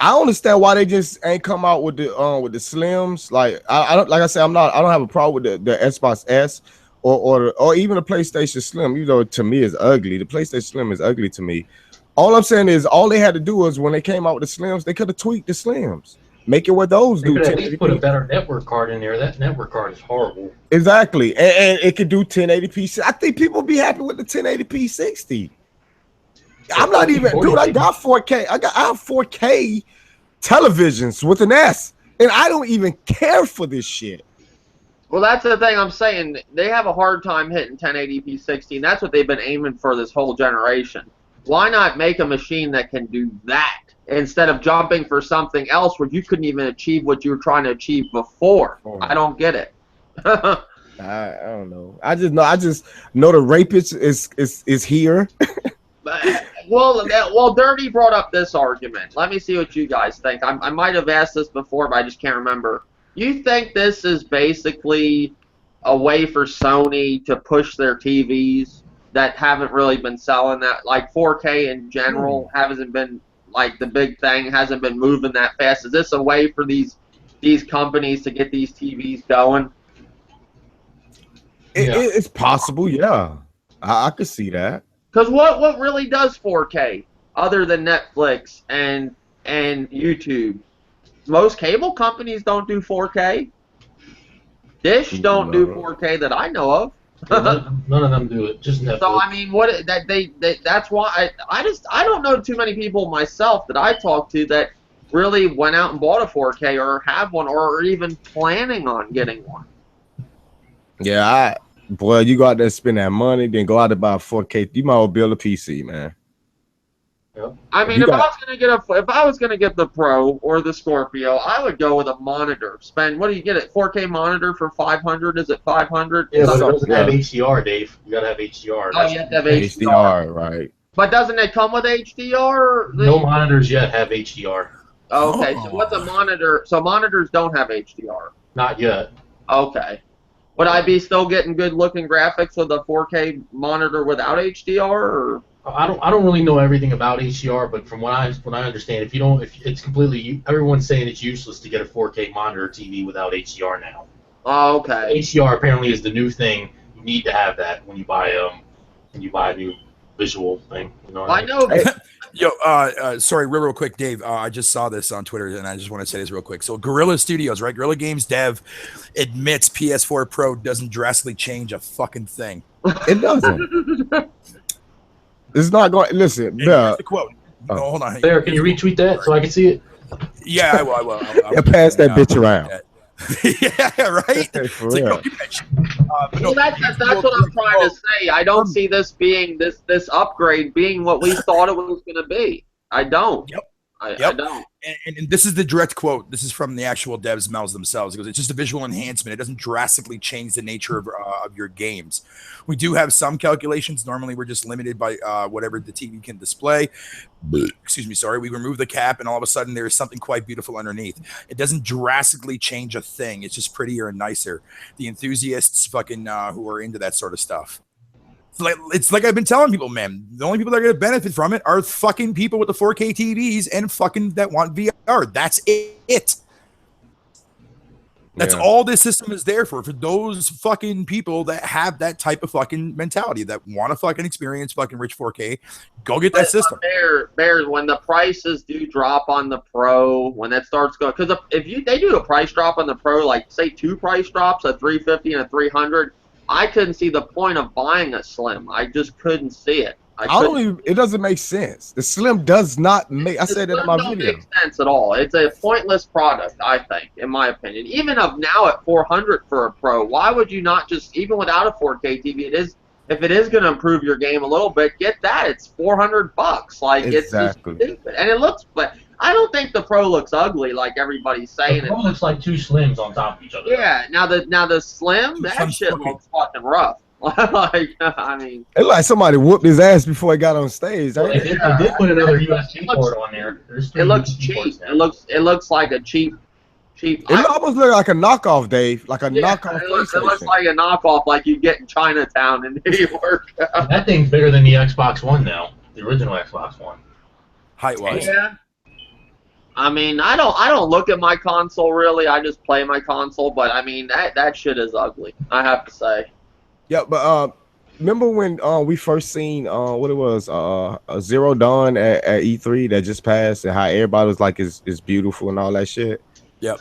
I don't understand why they just ain't come out with the slims. Like I don't have a problem with the Xbox S or even the PlayStation Slim. You know, to me is ugly. The PlayStation Slim is ugly to me. All I'm saying is all they had to do was when they came out with the Slims, they could have tweaked the Slims. Make it what those do. At least put a better network card in there. That network card is horrible. Exactly, and it could do 1080p. I think people be happy with the 1080p 60. I'm not even, dude. I got 4K. I have 4K televisions with an S, and I don't even care for this shit. Well, that's the thing I'm saying. They have a hard time hitting 1080p 60, and that's what they've been aiming for this whole generation. Why not make a machine that can do that instead of jumping for something else where you couldn't even achieve what you were trying to achieve before? I don't get it. I don't know. I just know the rapist is here. Well, Dirty brought up this argument. Let me see what you guys think. I might have asked this before, but I just can't remember. You think this is basically a way for Sony to push their TVs that haven't really been selling that, like 4K in general hasn't been like the big thing, hasn't been moving that fast? Is this a way for these companies to get these TVs going? It's possible, yeah. I could see that. Because what really does 4K other than Netflix and YouTube? Most cable companies don't do 4K. Dish don't do 4K that I know of. None of them do it. Just Netflix. So I mean, that's why I don't know too many people myself that I talk to that really went out and bought a 4K or have one or are even planning on getting one. Yeah, boy, you go out there and spend that money, then go out to buy a 4K. You might well build a PC, man. I mean, if I was gonna get the Pro or the Scorpio, I would go with a monitor. Spend what do you get it? 4K monitor for 500? Is it 500? Yeah, but it doesn't have HDR, Dave. You gotta have HDR. Oh, you have to have HDR, right? But doesn't it come with HDR? No monitors yet have HDR. Oh, okay, so what's a monitor? So monitors don't have HDR. Not yet. Okay. Would I be still getting good looking graphics with a 4K monitor without HDR? Or? I don't really know everything about HDR, but from what I understand, if it's completely, everyone's saying it's useless to get a 4K monitor TV without HDR now. Oh, okay. HDR apparently is the new thing. You need to have that when you buy a new visual thing. You know what I know. Yo, sorry, real quick, Dave. I just saw this on Twitter, and I just want to say this real quick. So, Guerrilla Studios, right? Guerrilla Games dev admits PS4 Pro doesn't drastically change a fucking thing. It doesn't. It's not going. Listen, the quote. No, hold on. Sarah, can you retweet that so I can see it? Yeah, I will. Yeah, pass that bitch around. Yeah, right. For real. That's what I'm trying to say. I don't see this being this upgrade being what we thought it was going to be. I don't. Yep. I don't. And this is the direct quote. This is from the actual devs mouths themselves. It goes, it's just a visual enhancement. It doesn't drastically change the nature of your games. We do have some calculations. Normally, we're just limited by whatever the TV can display. Excuse me, sorry. We remove the cap, and all of a sudden, there is something quite beautiful underneath. It doesn't drastically change a thing. It's just prettier and nicer. The enthusiasts fucking who are into that sort of stuff. It's like I've been telling people, man. The only people that are going to benefit from it are fucking people with the 4K TVs and fucking that want VR. That's it. That's all this system is there for those fucking people that have that type of fucking mentality that want to fucking experience fucking rich 4K. Go get that system. Bears, when the prices do drop on the Pro, when that starts going, because if they do a price drop on the Pro, like say 2 price drops, a 350 and a 300. I couldn't see the point of buying a Slim. I just couldn't see it. It doesn't make sense. The Slim does not make. I said that in my video. It doesn't make sense at all. It's a pointless product, I think, in my opinion. Even of now at 400 for a Pro, why would you not just, even without a 4K TV, if it is going to improve your game a little bit, get that. It's $400. Like exactly. It's just stupid, and it looks. But I don't think the Pro looks ugly like everybody's saying. The Pro looks like 2 Slims on top of each other. Yeah. Now the Slim, that shit looks fucking rough. Like, I mean, it's like somebody whooped his ass before he got on stage. They did put another USB port on there. It looks cheap. It looks like a cheap. It almost looks like a knockoff, Dave. Like a knockoff. It looks like a knockoff, like you get in Chinatown in New York. That thing's bigger than the Xbox One now, the original Xbox One. Height-wise. Yeah. I mean, I don't look at my console really. I just play my console, but I mean that shit is ugly. I have to say. Yeah, but remember when we first seen what it was a Zero Dawn at E3 that just passed, and how everybody was like it's beautiful and all that shit. Yep.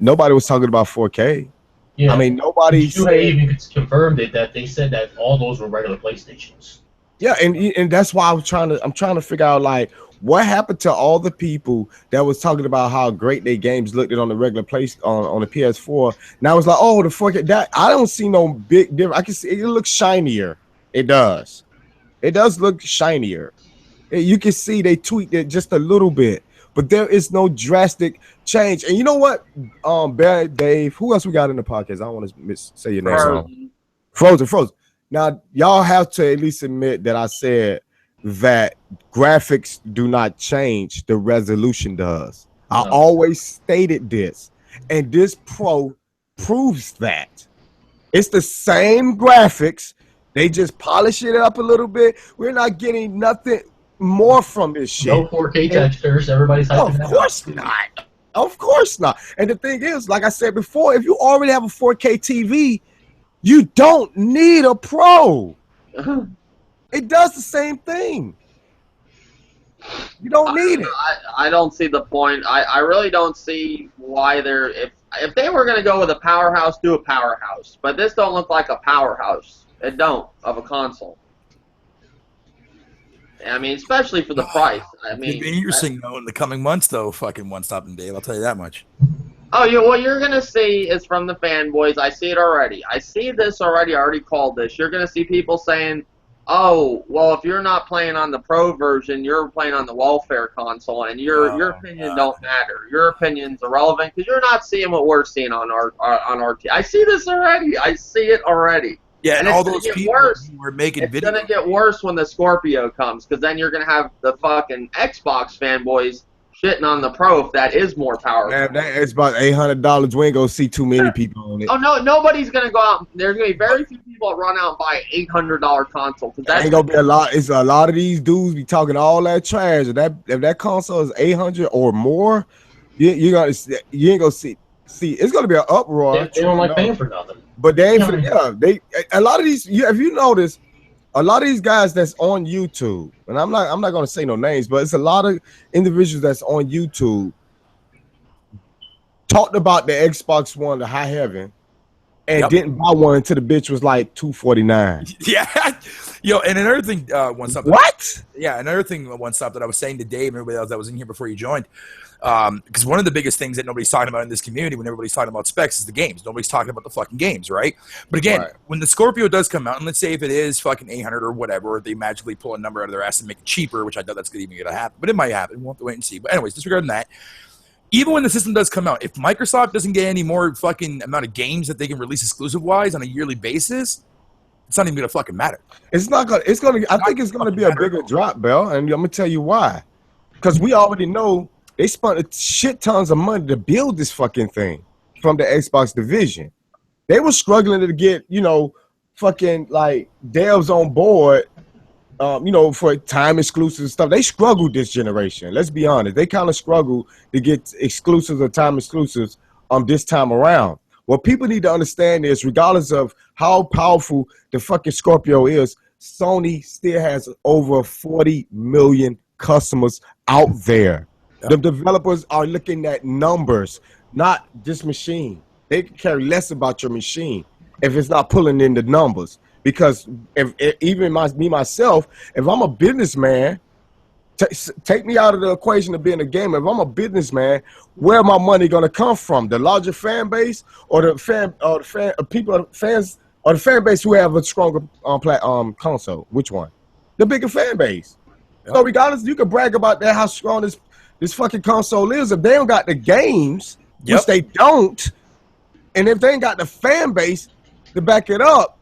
Nobody was talking about 4K. Yeah. I mean, nobody even confirmed it that they said that all those were regular PlayStations. Yeah, and that's why I'm trying to figure out like what happened to all the people that was talking about how great their games looked on the regular place on the PS4. Now it's like, oh, the 4K. That I don't see no big difference. I can see it looks shinier. It does. It does look shinier. You can see they tweaked it just a little bit, but there is no drastic change. And you know what, Barry, Dave, who else we got in the podcast? I don't want to say your name. Frozen. Now y'all have to at least admit that I said that graphics do not change, the resolution does. I always stated this, and this Pro proves that. It's the same graphics, they just polish it up a little bit. We're not getting nothing more from this shit. No 4K textures, everybody's hyping of course not. Of course not. And the thing is, like I said before, if you already have a 4K TV, you don't need a Pro. It does the same thing. You don't need it. I don't see the point. I really don't see why they're if they were going to go with a powerhouse, do a powerhouse. But this don't look like a powerhouse. It don't of a console. I mean, especially for the price. I mean, it'd be interesting though in the coming months, though. Fucking one stop and Dave, I'll tell you that much. Oh, what you're gonna see is from the fanboys. I see it already. I see this already. I already called this. You're gonna see people saying, oh, well, if you're not playing on the Pro version, you're playing on the welfare console, and your opinion don't matter. Your opinion's irrelevant because you're not seeing what we're seeing on our I see this already. I see it already. Yeah, and all those people who were making videos. It's gonna get worse when the Scorpio comes, because then you're gonna have the fucking Xbox fanboys shitting on the Pro if that is more powerful. Man, it's about $800. We ain't gonna see too many people on it. Oh no, nobody's gonna go out. There's gonna be very few people that run out and buy an $800 console. Cause that's ain't gonna be a lot. It's a lot of these dudes be talking all that trash. If that console is 800 or more, you ain't gonna see. It's gonna be an uproar. They don't like paying for nothing. But they ain't a lot of these. If you notice, a lot of these guys that's on YouTube, and I'm not gonna say no names, but it's a lot of individuals that's on YouTube talked about the Xbox One to high heaven and didn't buy one until the bitch was like $249. Yeah. Yo, and another thing, another thing, one stop that I was saying to Dave and everybody else that was in here before you joined, because one of the biggest things that nobody's talking about in this community when everybody's talking about specs is the games. Nobody's talking about the fucking games, right? But again, when the Scorpio does come out, and let's say if it is fucking 800 or whatever, or they magically pull a number out of their ass and make it cheaper, which I doubt that's even going to happen, but it might happen. We'll have to wait and see. But anyways, disregarding that, even when the system does come out, if Microsoft doesn't get any more fucking amount of games that they can release exclusive-wise on a yearly basis, it's not even gonna fucking matter. It's not gonna. I think it's gonna be a bigger drop, Bell, and I'm gonna tell you why. Because we already know they spent shit tons of money to build this fucking thing from the Xbox division. They were struggling to get fucking like devs on board, for time exclusive stuff. They struggled this generation. Let's be honest. They kind of struggled to get exclusives or time exclusives this time around. What people need to understand is, regardless of how powerful the fucking Scorpio is, Sony still has over 40 million customers out there. Yep. The developers are looking at numbers, not just machine. They can care less about your machine if it's not pulling in the numbers. Because myself, if I'm a businessman, take me out of the equation of being a gamer. If I'm a businessman, where my money gonna come from? The larger fan base, or the fan base who have a stronger console? Which one? The bigger fan base. Yep. So regardless, you can brag about that, how strong this fucking console is. If they don't got the games, which they don't, and if they ain't got the fan base to back it up,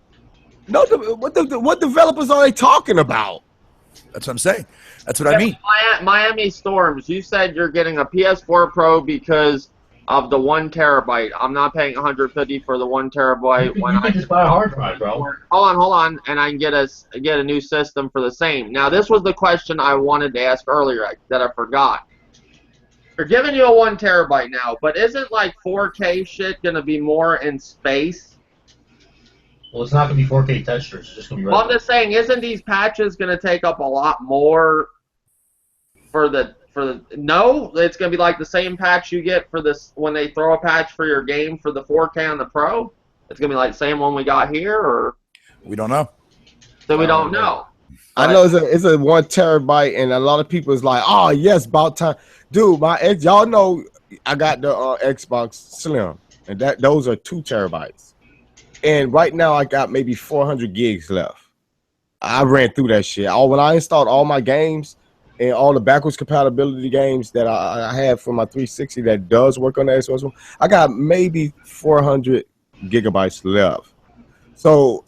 what developers are they talking about? That's what I'm saying. That's what I mean. Miami Storms, you said you're getting a PS4 Pro because of the 1 terabyte. I'm not paying $150 for the 1 terabyte. You can just buy a hard drive, bro. Hold on, and I can get a new system for the same. Now, this was the question I wanted to ask earlier that I forgot. They're giving you a 1 terabyte now, but isn't like 4K shit gonna be more in space? Well, it's not going to be 4K textures. It's just going to be I'm just saying, isn't these patches going to take up a lot more for the no? It's going to be like the same patch you get for this when they throw a patch for your game for the 4K on the Pro? It's going to be like the same one we got here, or? We don't know. So we don't know. I know it's a 1 terabyte, and a lot of people is like, oh, yes, about time. Dude, y'all know I got the Xbox Slim, and those are 2 terabytes. And right now, I got maybe 400 gigs left. I ran through that shit. When I installed all my games and all the backwards compatibility games that I have for my 360 that does work on the Xbox One, I got maybe 400 gigabytes left. So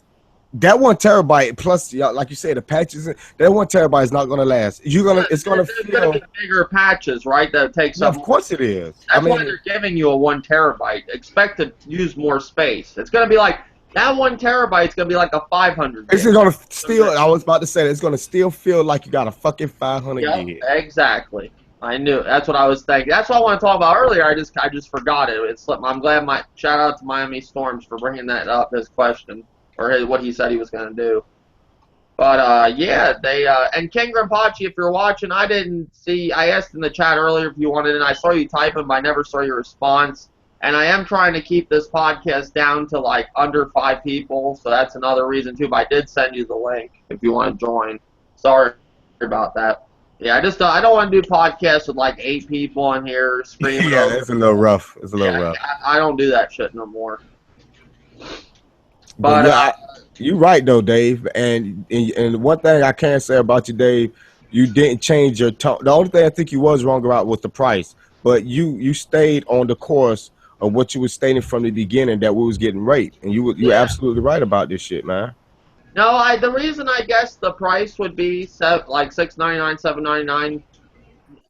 that 1 terabyte plus, like you said, the patches, that 1 terabyte is not going to last. It's going to feel be bigger patches, right? That takes up. Of course it is. That's why they're giving you a 1 terabyte. Expect to use more space. It's going to be like that 1 terabyte is going to be like a 500. It's going to still. I was about to say it's going to still feel like you got a fucking 500 gig. Exactly. I knew. That's what I was thinking. That's what I want to talk about earlier. I just forgot it. I'm glad. Shout out to Miami Storms for bringing that up. His question. Or what he said he was going to do. But, yeah, and King Grimpachi, if you're watching, I asked in the chat earlier if you wanted, and I saw you typing, but I never saw your response. And I am trying to keep this podcast down to, like, under 5 people, so that's another reason, too. But I did send you the link if you want to join. Sorry about that. Yeah, I don't want to do podcasts with, like, 8 people in here screaming. Yeah, it's a little rough. It's a little rough. I don't do that shit no more. But yeah, you're right though, Dave. And one thing I can say about you, Dave, you didn't change your tone. The only thing I think you was wrong about was the price, but you stayed on the course of what you were stating from the beginning that we was getting raped, and you were yeah. absolutely right about this shit, man. No, the reason I guess the price would be like $6.99, $7.99.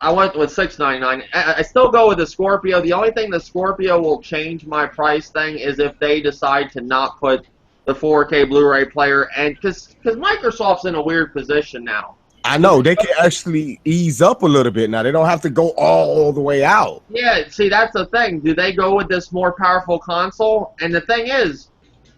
I went with $6.99. I still go with the Scorpio. The only thing the Scorpio will change my price thing is if they decide to not put the 4K Blu-ray player, and because Microsoft's in a weird position now. I know they can actually ease up a little bit now. They don't have to go all the way out. Yeah, see, that's the thing. Do they go with this more powerful console? And the thing is,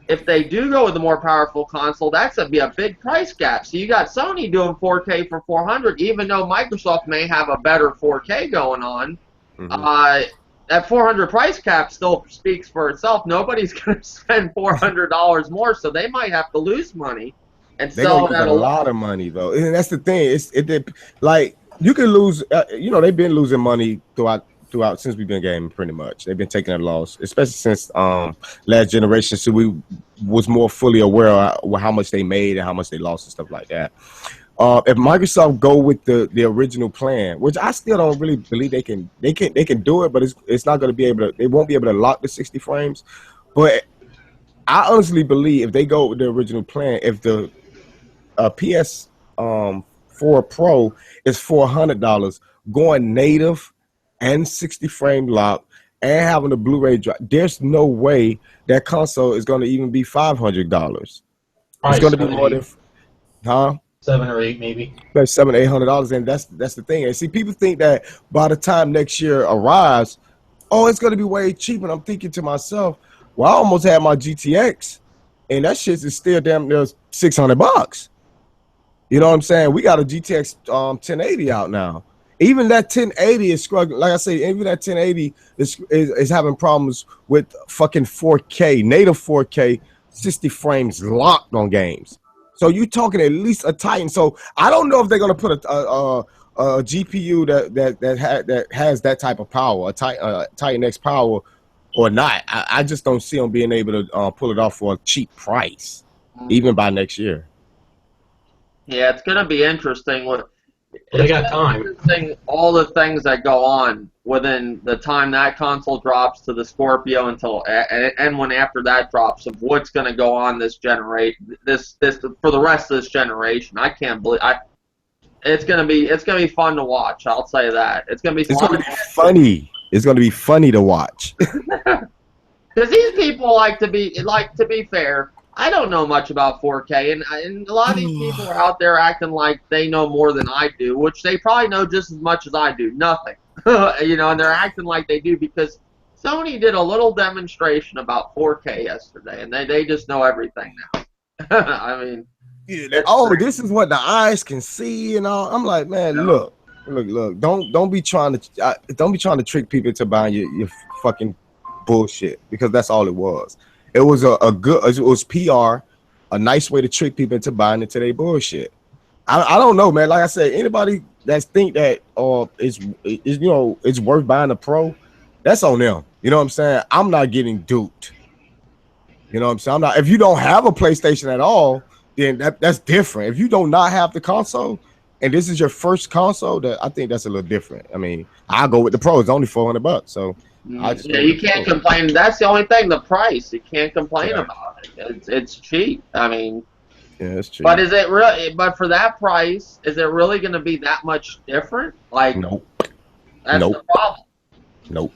if they do go with the more powerful console, that's going to be a big price gap. So you got Sony doing 4K for $400, even though Microsoft may have a better 4K going on. That $400 price cap still speaks for itself. Nobody's going to spend $400 more, so they might have to lose money and They're sell gonna it lose at a lot of money though, and that's the thing. Like you can lose. They've been losing money throughout since we've been gaming. Pretty much, they've been taking a loss, especially since last generation. So we was more fully aware of how much they made and how much they lost and stuff like that. If Microsoft go with the original plan, which I still don't really believe they can do it, but it's not going to be able to. They won't be able to lock the 60 frames. But I honestly believe if they go with the original plan, if the PS4 Pro is $400, going native and 60 frame lock and having a Blu-ray drive, there's no way that console is going to even be $500. It's going to be more than, $7 or $8 maybe. Like $700-800, and that's the thing. And see, people think that by the time next year arrives, oh, it's going to be way cheaper. And I'm thinking to myself, well, I almost had my GTX, and that shit is still damn near $600. You know what I'm saying? We got a GTX 1080 out now. Even that 1080 is struggling. Like I say, even that 1080 is having problems with fucking 4K, native 4K, 60 frames locked on games. So you talking at least a Titan. So I don't know if they're gonna put a GPU that has that type of power, a Titan X power, or not. I just don't see them being able to pull it off for a cheap price, even by next year. Yeah, it's going to be interesting. They got time. All the things that go on within the time that console drops to the Scorpio and when after that drops, of what's going to go on this generation, this for the rest of this generation. I can't believe it's going to be fun to watch. I'll say that it's going to be. It's going to be funny. It's going to be funny to watch. Because these people like to be fair. I don't know much about 4K, and a lot of these people are out there acting like they know more than I do, which they probably know just as much as I do. Nothing. And they're acting like they do because Sony did a little demonstration about 4K yesterday, and they just know everything now. I mean, this is what the eyes can see and all. I'm like, man, look. Don't be trying to trick people into buying your fucking bullshit, because that's all it was. It was it was PR, a nice way to trick people into buying into their bullshit. I don't know, man. Like I said, anybody that think that it's worth buying a Pro, that's on them. You know what I'm saying? I'm not getting duped. You know what I'm saying? If you don't have a PlayStation at all, then that's different. If you do not have the console and this is your first console, I think that's a little different. I mean, I'll go with the Pro. It's only $400, so. You can't complain. That's the only thing, the price. You can't complain about it. It's cheap. I mean, yeah, it's cheap. But is it really? But for that price, is it really going to be that much different? Like, nope. That's the problem. Nope.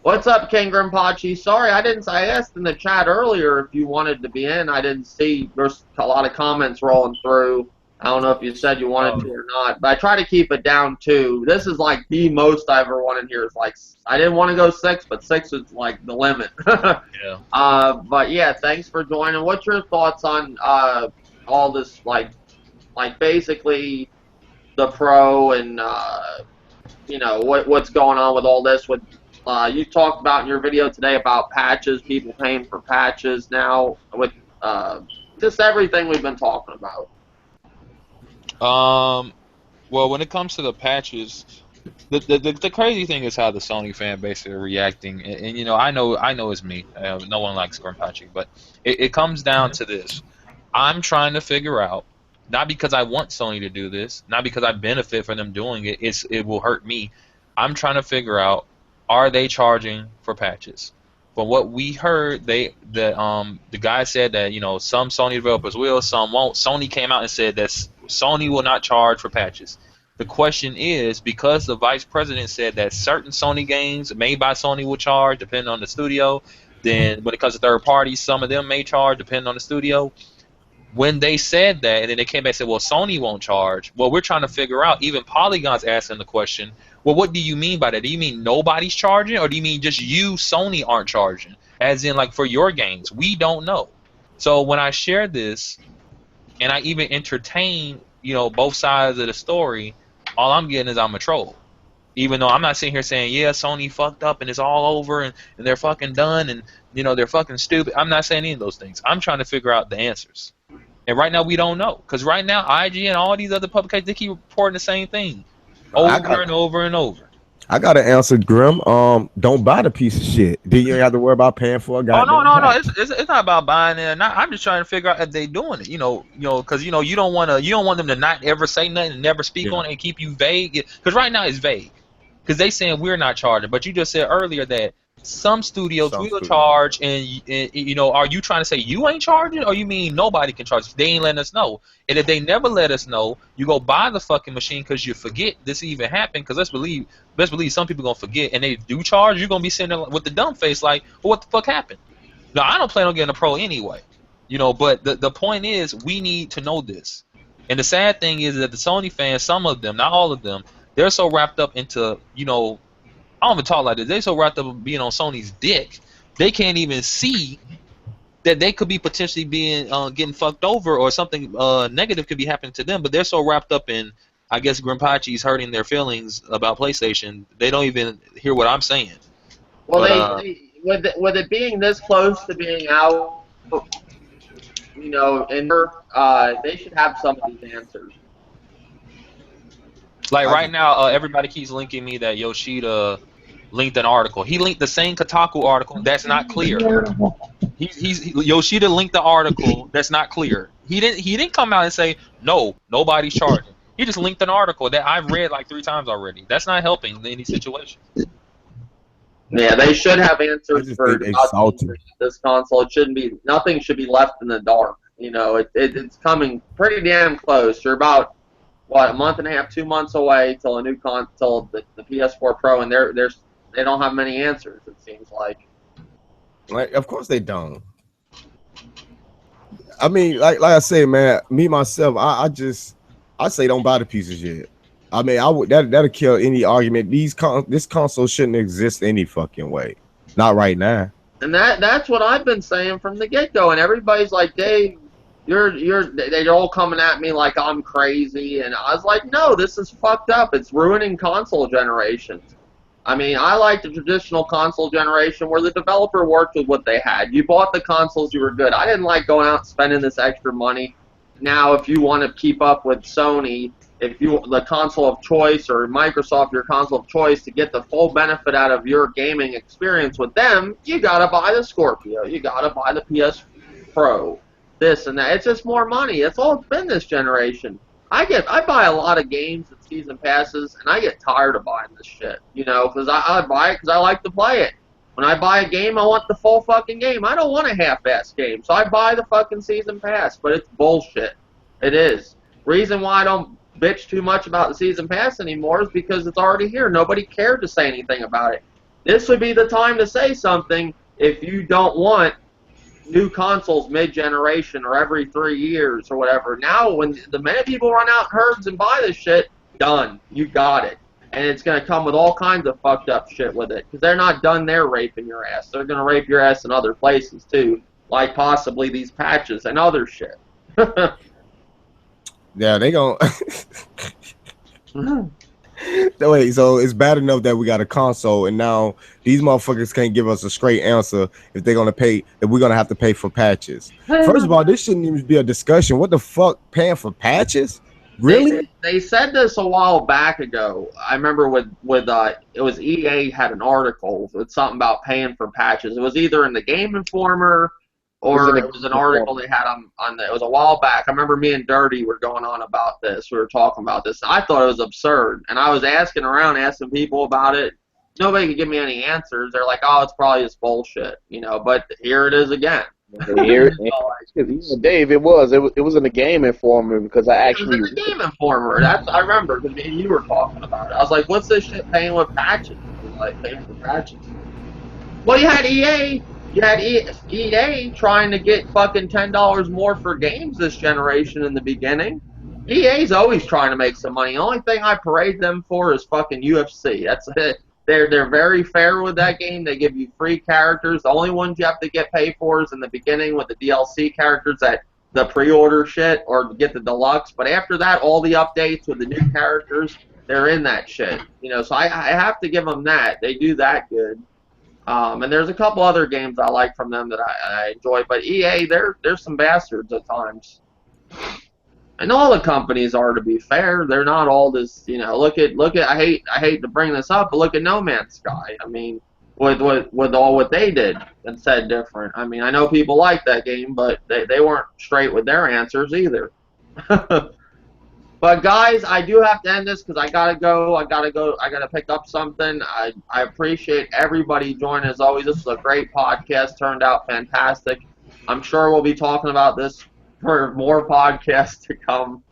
What's up, King Grimpachi? Sorry, I asked in the chat earlier if you wanted to be in. I didn't see. There's a lot of comments rolling through. I don't know if you said you wanted to or not, but I try to keep it down too. This is like the most I ever wanted here. Is like I didn't want to go 6, but 6 is like the limit. Yeah. But yeah, thanks for joining. What's your thoughts on all this, like basically the Pro and what's going on with all this? With you talked about in your video today about patches, people paying for patches now, with just everything we've been talking about. Well, when it comes to the patches, The crazy thing is how the Sony fan base are reacting, and you know, I know it's me. No one likes Grumpachi, but it comes down to this. I'm trying to figure out, not because I want Sony to do this, not because I benefit from them doing it. It will hurt me. I'm trying to figure out, are they charging for patches? From what we heard, the guy said that, you know, some Sony developers will, some won't. Sony came out and said that Sony will not charge for patches. The question is, because the vice president said that certain Sony games made by Sony will charge depending on the studio, then when it comes to third parties, some of them may charge depending on the studio. When they said that, and then they came back and said, well, Sony won't charge. Well, we're trying to figure out, even Polygon's asking the question, well, what do you mean by that? Do you mean nobody's charging, or do you mean just you, Sony, aren't charging? As in, like, for your games? We don't know. So when I share this, and I even entertain, you know, both sides of the story, all I'm getting is I'm a troll. Even though I'm not sitting here saying, yeah, Sony fucked up and it's all over and they're fucking done and, you know, they're fucking stupid. I'm not saying any of those things. I'm trying to figure out the answers. And right now we don't know. Because right now IG and all these other publications, they keep reporting the same thing over and over and over. I got an answer, Grim. Don't buy the piece of shit. Then you ain't have to worry about paying for a guy. Oh no. It's not about buying it or not. I'm just trying to figure out if they doing it. You know, because you don't want them to not ever say nothing and never speak on it and keep you vague. Because right now it's vague. Because they saying we're not charging, but you just said earlier that some studios will charge, and you know, are you trying to say you ain't charging, or you mean nobody can charge? They ain't letting us know, and if they never let us know, you go buy the fucking machine because you forget this even happened. Because let's believe some people gonna forget, and they do charge. You're gonna be sitting there with the dumb face like, well, what the fuck happened? Now I don't plan on getting a pro anyway, you know. But the point is, we need to know this, and the sad thing is that the Sony fans, some of them, not all of them, they're so wrapped up into, you know, I don't even talk like this. They're so wrapped up being on Sony's dick, they can't even see that they could be potentially being getting fucked over, or something negative could be happening to them. But they're so wrapped up in, I guess, Grumpachi's hurting their feelings about PlayStation, they don't even hear what I'm saying. Well, with it being this close to being out, you know, and they should have some of these answers. Like right now, everybody keeps linking me that Yoshida linked an article. He linked the same Kotaku article that's not clear. Yoshida linked the article that's not clear. He didn't come out and say no, nobody's charging. He just linked an article that I've read like 3 times already. That's not helping in any situation. Yeah, they should have answers for this console. It shouldn't be, nothing should be left in the dark. You know, it's coming pretty damn close. You're about, what, a month and a half, 2 months away till a new console, the PS4 Pro, and they don't have many answers, it seems like. Like, of course they don't. I mean, like I say, man, me myself, I say don't buy the pieces yet. I mean, that'll kill any argument. This console shouldn't exist any fucking way. Not right now. And that's what I've been saying from the get-go, and everybody's like, Dave, they're all coming at me like I'm crazy, and I was like, no, this is fucked up. It's ruining console generations. I mean, I like the traditional console generation where the developer worked with what they had. You bought the consoles, you were good. I didn't like going out and spending this extra money. Now, if you want to keep up with Sony, if you the console of choice, or Microsoft, your console of choice, to get the full benefit out of your gaming experience with them, you gotta buy the Scorpio. You gotta buy the PS Pro. This and that. It's just more money. That's all it's been this generation. I buy a lot of games and season passes, and I get tired of buying this shit. You know, because I buy it because I like to play it. When I buy a game, I want the full fucking game. I don't want a half-ass game, so I buy the fucking season pass. But it's bullshit. It is. Reason why I don't bitch too much about the season pass anymore is because it's already here. Nobody cared to say anything about it. This would be the time to say something if you don't want new consoles mid-generation or every 3 years or whatever. Now, when the minute people run out in herds and buy this shit, done. You got it. And it's going to come with all kinds of fucked up shit with it, because they're not done there raping your ass. They're going to rape your ass in other places, too, like possibly these patches and other shit. Yeah, they gon' Wait, so it's bad enough that we got a console, and now these motherfuckers can't give us a straight answer if they're gonna pay. If we're gonna have to pay for patches. First of all, this shouldn't even be a discussion. What the fuck, paying for patches? Really? They said this a while back ago. I remember with it was EA had an article with something about paying for patches. It was either in the Game Informer or it was an article they had on the, it was a while back. I remember me and Dirty were going on about this. We were talking about this. I thought it was absurd, and I was asking around, asking people about it. Nobody could give me any answers. They're like, "Oh, it's probably just bullshit," you know. But here it is again. Here, Dave, it was in the Game Informer because I actually It was in the Game Informer. That's I remember because me and you were talking about it. I was like, "What's this shit paying with patches?" Like paying for patches. Well, you had EA. You had EA trying to get fucking $10 more for games this generation in the beginning. EA's always trying to make some money. The only thing I parade them for is fucking UFC. That's it. They're very fair with that game. They give you free characters. The only ones you have to get paid for is in the beginning with the DLC characters that the pre-order shit or get the deluxe. But after that, all the updates with the new characters, they're in that shit. You know, so I have to give them that. They do that good. And there's a couple other games I like from them that I enjoy. But EA, they're some bastards at times. And all the companies are, to be fair. They're not all this, you know. Look at. I hate to bring this up, but look at No Man's Sky. I mean, with all what they did and said different. I mean, I know people like that game, but they weren't straight with their answers either. But guys, I do have to end this because I gotta go. I gotta pick up something. I appreciate everybody joining as always. This was a great podcast. Turned out fantastic. I'm sure we'll be talking about this for more podcasts to come,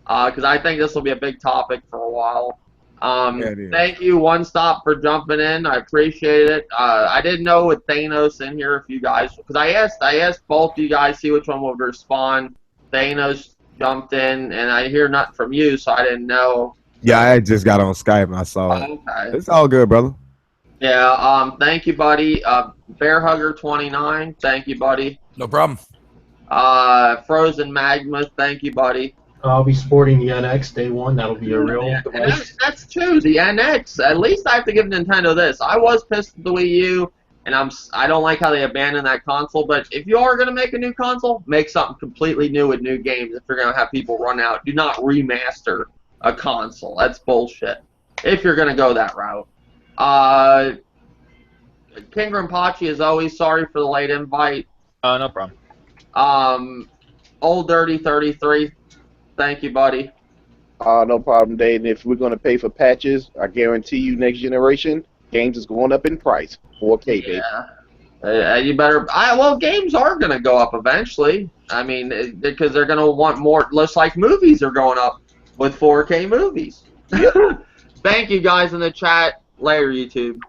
because I think this will be a big topic for a while. Thank you, One Stop, for jumping in. I appreciate it. I didn't know with Thanos in here if you guys, because I asked both you guys, see which one would respond. Thanos jumped in, and I hear nothing from you, so I didn't know. Yeah, I just got on Skype and I saw it. Okay. It's all good, brother. Yeah. Thank you, buddy. Bear Hugger 29. Thank you, buddy. No problem. Frozen Magma, thank you, buddy. I'll be sporting the NX day one. That'll be a real device. That's true. The NX. At least I have to give Nintendo this. I was pissed at the Wii U, and I don't like how they abandoned that console. But if you are gonna make a new console, make something completely new with new games. If you're gonna have people run out, do not remaster a console. That's bullshit. If you're gonna go that route. King Rinpoche, as always, sorry for the late invite. No problem. Old Dirty 33, thank you, buddy. No problem, Dave. And if we're going to pay for patches, I guarantee you next generation, games is going up in price. 4K, baby. Yeah. You better... well, games are going to go up eventually. I mean, because they're going to want more... Looks like movies are going up with 4K movies. Thank you, guys, in the chat. Later, YouTube.